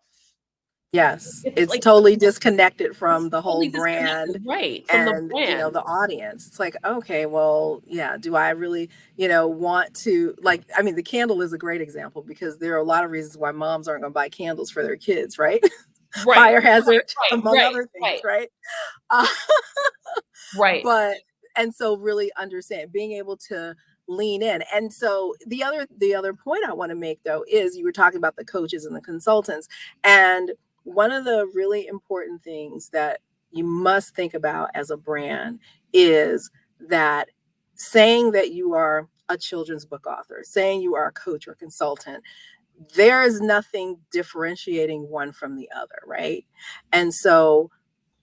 Yes, it's like, totally disconnected from the whole brand,
right? From the brand,
the audience. It's like, okay, well, yeah, do I really, want to, like, I mean, the candle is a great example, because there are a lot of reasons why moms aren't going to buy candles for their kids, right? Fire hazard, among other things, right?
Right.
And so really understand, being able to lean in. And so the other point I want to make, though, is you were talking about the coaches and the consultants. And one of the really important things that you must think about as a brand is that saying that you are a children's book author, saying you are a coach or consultant, there is nothing differentiating one from the other, right? And so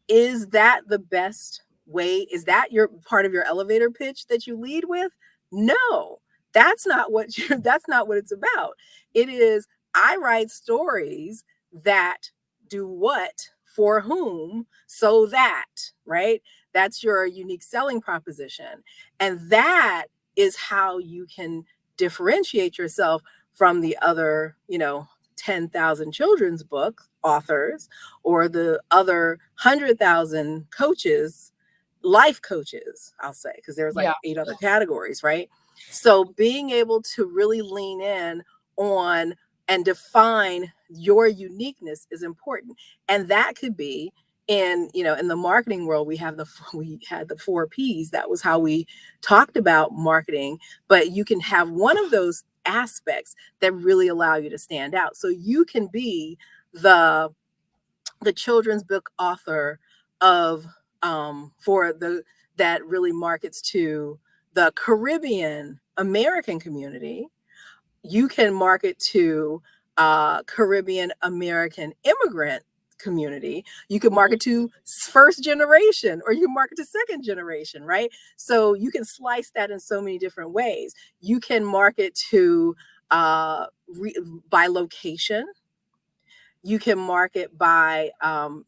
is that the best way? Is that your part of your elevator pitch that you lead with? No, that's not what it's about. It is, I write stories that do what for whom, so that, right? That's your unique selling proposition. And that is how you can differentiate yourself from the other, 10,000 children's book authors or the other 100,000 coaches, life coaches, I'll say, because there's like
Yeah.
8 other categories, right? So being able to really lean in on and define your uniqueness is important. And that could be in the marketing world, we had the 4 P's. That was how we talked about marketing. But you can have one of those aspects that really allow you to stand out. So you can be the children's book author of that really markets to the Caribbean American community. You can market to Caribbean American immigrant community. You can market to first generation, or you can market to second generation, right? So you can slice that in so many different ways. You can market to by location. You can market by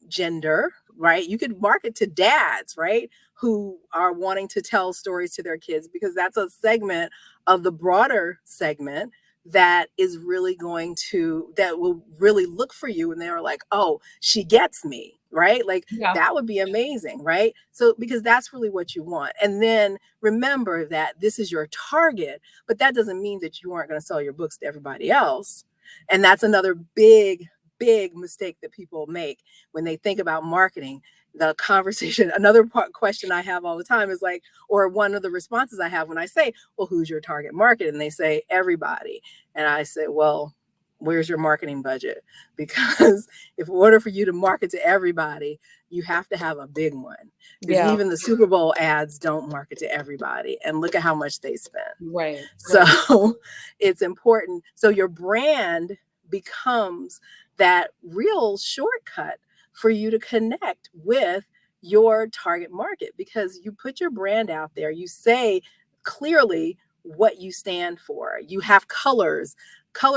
gender, right? You could market to dads, right? Who are wanting to tell stories to their kids, because that's a segment of the broader segment that is really that will really look for you. And they're like, oh, she gets me, right? Like that would be amazing, right? So, because that's really what you want. And then remember that this is your target, but that doesn't mean that you aren't going to sell your books to everybody else. And that's another big mistake that people make when they think about marketing. The conversation, another question I have all the time is like, or one of the responses I have when I say, well, who's your target market? And they say, everybody. And I say, well, where's your marketing budget? Because in order for you to market to everybody, you have to have a big one. Because even the Super Bowl ads don't market to everybody. And look at how much they spend.
Right.
So it's important. So your brand becomes that real shortcut for you to connect with your target market, because you put your brand out there. You say clearly what you stand for. You have color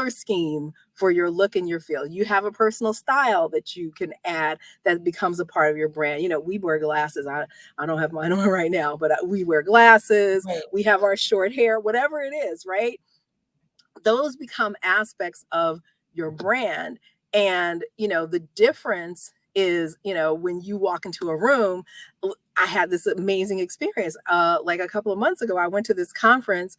scheme for your look and your feel. You have a personal style that you can add that becomes a part of your brand. We wear glasses. I don't have mine on right now, but we wear glasses. Right. We have our short hair, whatever it is, right? Those become aspects of your brand. And, the difference is, when you walk into a room. I had this amazing experience. Like a couple of months ago, I went to this conference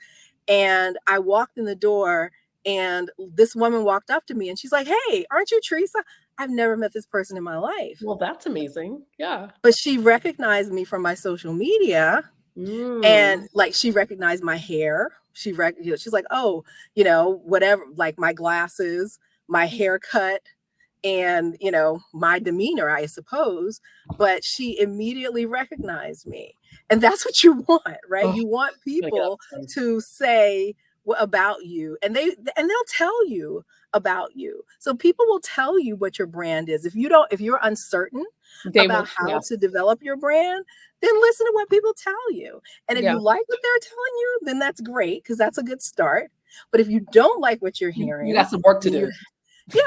and I walked in the door and this woman walked up to me and she's like, hey, aren't you Tresa? I've never met this person in my life.
Well, that's amazing. Yeah.
But she recognized me from my social media. And like, she recognized my hair. She's like, oh, whatever, like my glasses, my haircut, and my demeanor, I suppose. But she immediately recognized me. And that's what you want, right? You want people to say about you, and they'll tell you about you. So people will tell you what your brand is. If you're uncertain about how to develop your brand, then listen to what people tell you. And if you like what they're telling you, then that's great, because that's a good start. But if you don't like what you're hearing,
you got some work to do.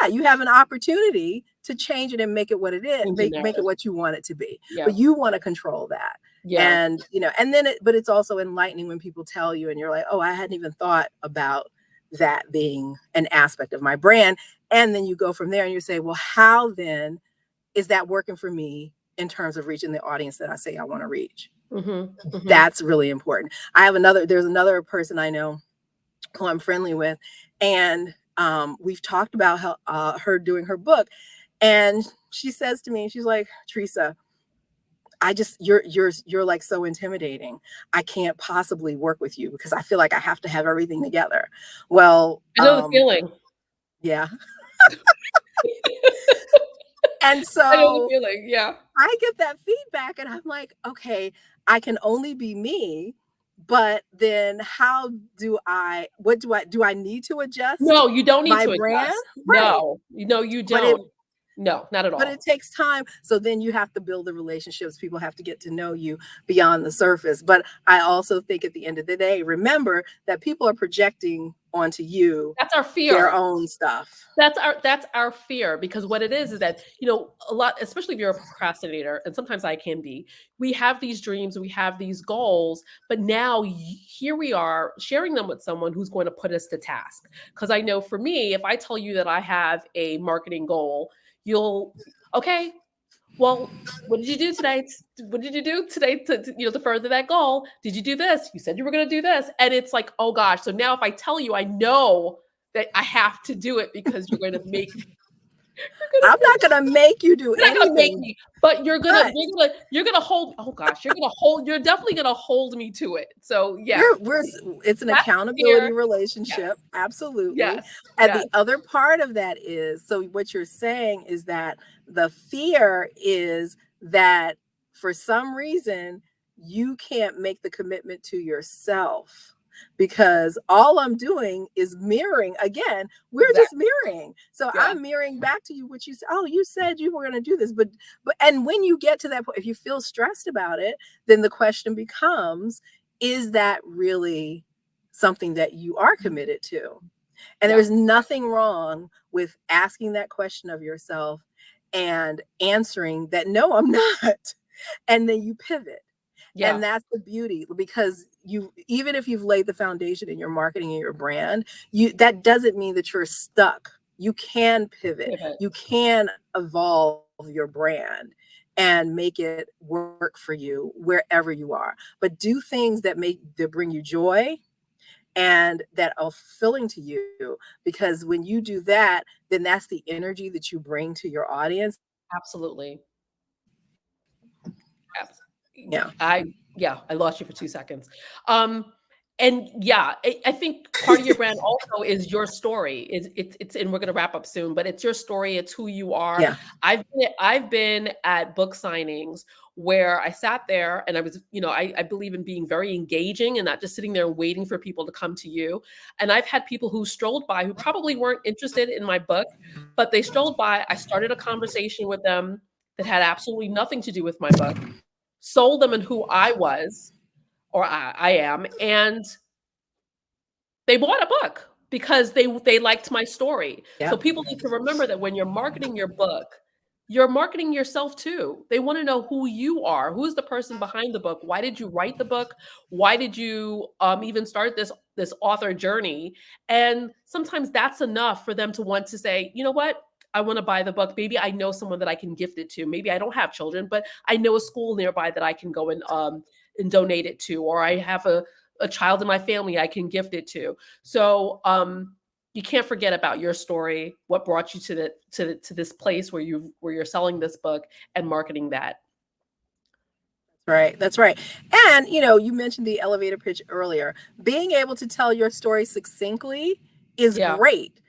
You have an opportunity to change it and make it what it is, make it what you want it to be. But you want to control that. And but it's also enlightening when people tell you and you're like, oh, I hadn't even thought about that being an aspect of my brand. And then you go from there and you say, well, how then is that working for me in terms of reaching the audience that I say I want to reach? That's really important. There's another person I know who I'm friendly with, and we've talked about how her doing her book, and she says to me, she's like, Tresa, you're like so intimidating. I can't possibly work with you because I feel like I have to have everything together. Well,
I know the feeling.
Yeah. And so
I know the feeling. Yeah.
I get that feedback and I'm like, okay, I can only be me. But then do I need to adjust?
No, you don't need to
brand?
adjust. Right. No, you don't. No, not at
But it
all.
takes time. So then you have to build the relationships. People have to get to know you beyond the surface. But I also think at the end of the day, remember that people are projecting onto you
That's our
their
fear.
own stuff.
That's our fear, because what it is that, a lot, especially if you're a procrastinator, and sometimes I can be, we have these dreams, we have these goals, but now here we are sharing them with someone who's going to put us to task. Because I know for me, if I tell you that I have a marketing goal, you'll, okay, well, what did you do today? What did you do today to further that goal? Did you do this? You said you were going to do this. And it's like, oh gosh. So now if I tell you, I know that I have to do it, because
I'm not going to make you do
you're not gonna make
anything,
me, but
but
you're gonna hold, oh gosh, you're definitely gonna hold me to it. So yeah,
we're it's an
that's the
accountability
fear.
relationship.
Yes,
Absolutely.
yes,
And the
yes,
other part of that is, so what you're saying is that the fear is that for some reason you can't make the commitment to yourself, because all I'm doing is mirroring. Again, we're just
exactly.
mirroring. So
Yeah,
I'm mirroring back to you what you said. Oh, you said you were going to do this, but and when you get to that point, if you feel stressed about it, then the question becomes, is that really something that you are committed to? And
yeah,
there's nothing wrong with asking that question of yourself and answering that, no, I'm not. And then you pivot.
yeah,
And that's the beauty, because you, even if you've laid the foundation in your marketing and your brand, that doesn't mean that you're stuck. You can pivot.
pivot.
You can evolve your brand and make it work for you wherever you are. But do things that bring you joy and that are fulfilling to you, because when you do that, then that's the energy that you bring to your audience.
Absolutely. Abs-
Yeah.
I Yeah, I lost you for 2 seconds. Um, and yeah, I think part of your brand also is your story. It's and we're gonna wrap up soon, but it's your story. It's who you are.
Yeah.
I've been at book signings where I sat there and I was, I believe in being very engaging and not just sitting there waiting for people to come to you. And I've had people who strolled by who probably weren't interested in my book, but they strolled by. I started a conversation with them that had absolutely nothing to do with my book, sold them in who I was, or I am, and they bought a book because they liked my story. So
Yeah.
people need to remember that when you're marketing your book, you're marketing yourself too. They want to know who you are. Who's the person behind the book? Why did you write the book? Why did you even start this author journey? And sometimes that's enough for them to want to say, you know what? I want to buy the book. Maybe I know someone that I can gift it to. Maybe I don't have children, but I know a school nearby that I can go and donate it to, or I have a child in my family I can gift it to. So you can't forget about your story, what brought you to this place where you're selling this book and marketing that.
Right. That's right. And, you mentioned the elevator pitch earlier. Being able to tell your story succinctly is
Yeah,
great,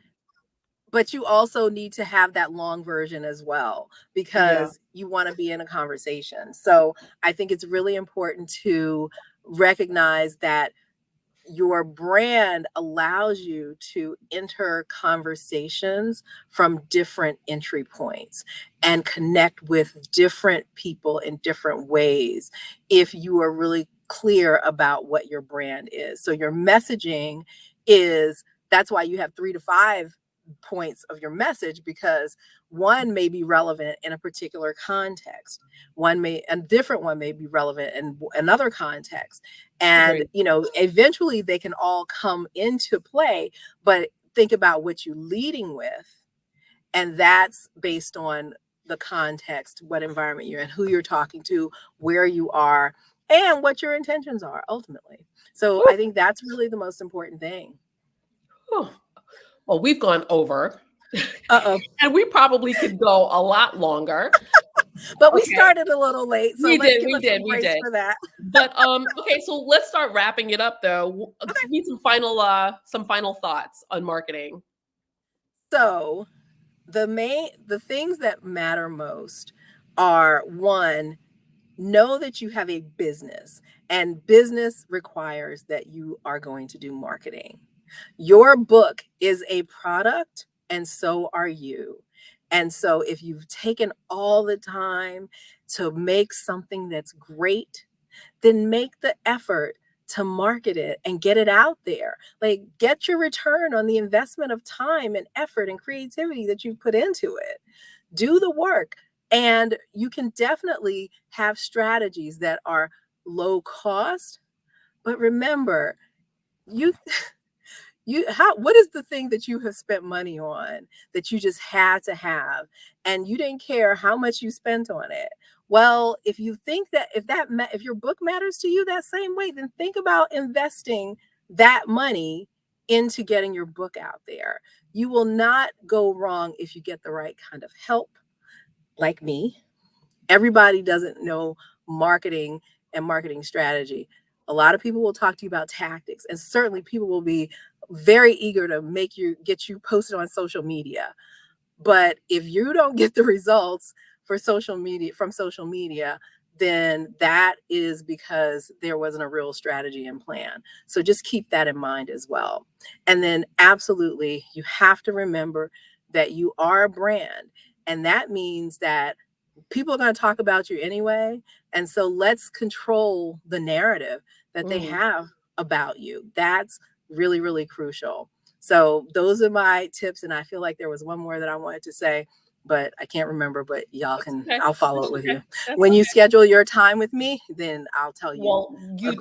but you also need to have that long version as well,
yeah,
because you want to be in a conversation. So I think it's really important to recognize that your brand allows you to enter conversations from different entry points and connect with different people in different ways if you are really clear about what your brand is. So your messaging is, that's why you have 3 to 5 points of your message, because one may be relevant in a particular context, a different one may be relevant in another context, and
agreed.
eventually they can all come into play. But think about what you're leading with, and that's based on the context, what environment you're in, who you're talking to, where you are, and what your intentions are ultimately. So
Whew,
I think that's really the most important thing.
whew. Well, we've gone over,
Uh-oh.
and we probably could go a lot longer.
But we
Okay,
started a little late, so let's give
we
us
did,
some
we
grace
did.
for that.
But okay, so let's start wrapping it up though. Give me some final thoughts on marketing.
So the things that matter most are, one, know that you have a business, and business requires that you are going to do marketing. Your book is a product, and so are you. And so if you've taken all the time to make something that's great, then make the effort to market it and get it out there. Like, get your return on the investment of time and effort and creativity that you've put into it. Do the work. And you can definitely have strategies that are low cost. But remember, you what is the thing that you have spent money on that you just had to have and you didn't care how much you spent on it? Well, if you think that if your book matters to you that same way, then think about investing that money into getting your book out there. You will not go wrong if you get the right kind of help, like me. Everybody doesn't know marketing and marketing strategy. A lot of people will talk to you about tactics, and certainly people will be very eager to get you posted on social media. But if you don't get the results for social media from social media, then that is because there wasn't a real strategy and plan. So just keep that in mind as well. And then absolutely, you have to remember that you are a brand. And that means that people are going to talk about you anyway. And so let's control the narrative that they have about you. That's really, really crucial. So those are my tips. And I feel like there was one more that I wanted to say, but I can't remember, but I'll follow up with you. When you schedule your time with me, then I'll tell you.
Well, that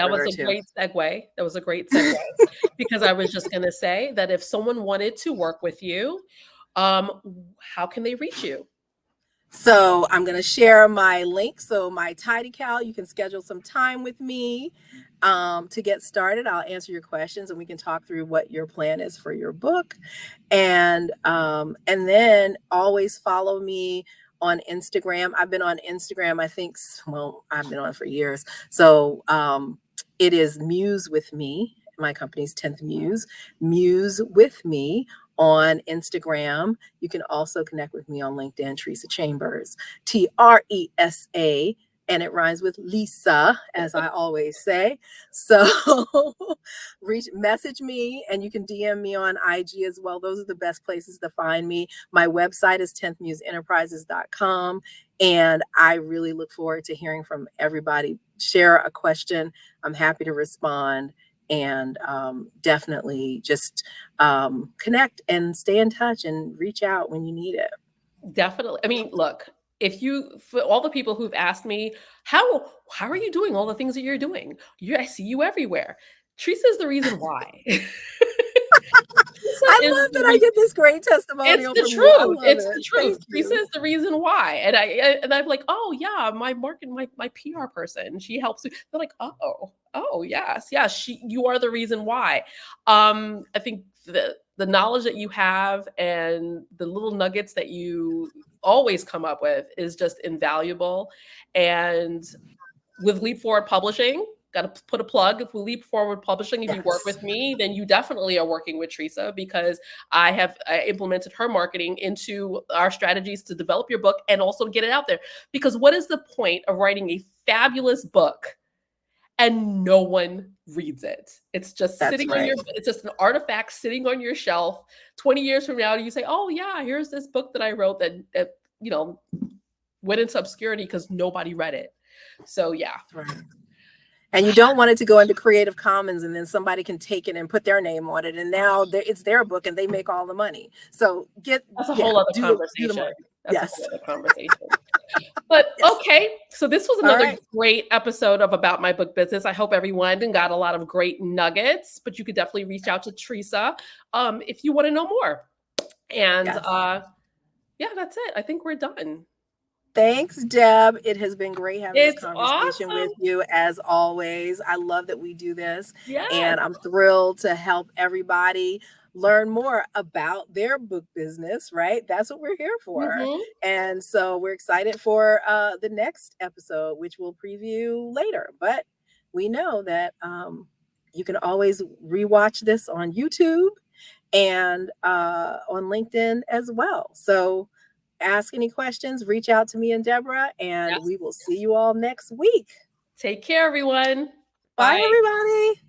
was a great segue. That was a great segue because I was just going to say that if someone wanted to work with you, how can they reach you?
So I'm going to share my link. So my TidyCal, you can schedule some time with me to get started. I'll answer your questions and we can talk through what your plan is for your book. And then always follow me on Instagram. I've been on Instagram, I think, well, I've been on for years. So it is Muse with Me. My company's 10th Muse, Muse with Me on Instagram. You can also connect with me on LinkedIn, Tresa Chambers, Tresa, and it rhymes with Lisa, as I always say. So message me, and you can DM me on IG as well. Those are the best places to find me. My website is 10thmuseenterprises.com, and I really look forward to hearing from everybody. Share a question. I'm happy to respond. And definitely just connect and stay in touch and reach out when you need it.
Definitely. I mean, look, for all the people who've asked me, how are you doing all the things that you're doing? I see you everywhere. Tresa is the reason why.
I love that I get this great testimonial from you. I love
it's
it.
the truth. Tresa is the reason why. And I'm like, oh yeah, my PR person, she helps me. They're like, oh yes, you are the reason why. I think the knowledge that you have and the little nuggets that you always come up with is just invaluable. And with Leap Forward Publishing, got to put a plug. If we Leap Forward Publishing, if you work with me, then you definitely are working with Tresa, because I implemented her marketing into our strategies to develop your book and also to get it out there. Because what is the point of writing a fabulous book and no one reads it? It's just it's just an artifact sitting on your shelf. 20 years from now, you say, oh yeah, here's this book that I wrote that went into obscurity because nobody read it. So yeah.
Right. And you don't want it to go into Creative Commons and then somebody can take it and put their name on it. And now it's their book and they make all the money. So
that's a whole other conversation. That's a whole other conversation. But okay, so this was another great episode of About My Book Business. I hope everyone got a lot of great nuggets, but you could definitely reach out to Tresa if you want to know more. And yeah, that's it. I think we're done.
Thanks, Deb. It has been great having this conversation with you, as always. I love that we do this.
Yes.
And I'm thrilled to help everybody learn more about their book business, right? That's what we're here for. And so we're excited for the next episode, which we'll preview later. But we know that you can always rewatch this on YouTube and on LinkedIn as well. So ask any questions, reach out to me and Deborah, and we will see you all next week.
Take care, everyone.
Bye everybody.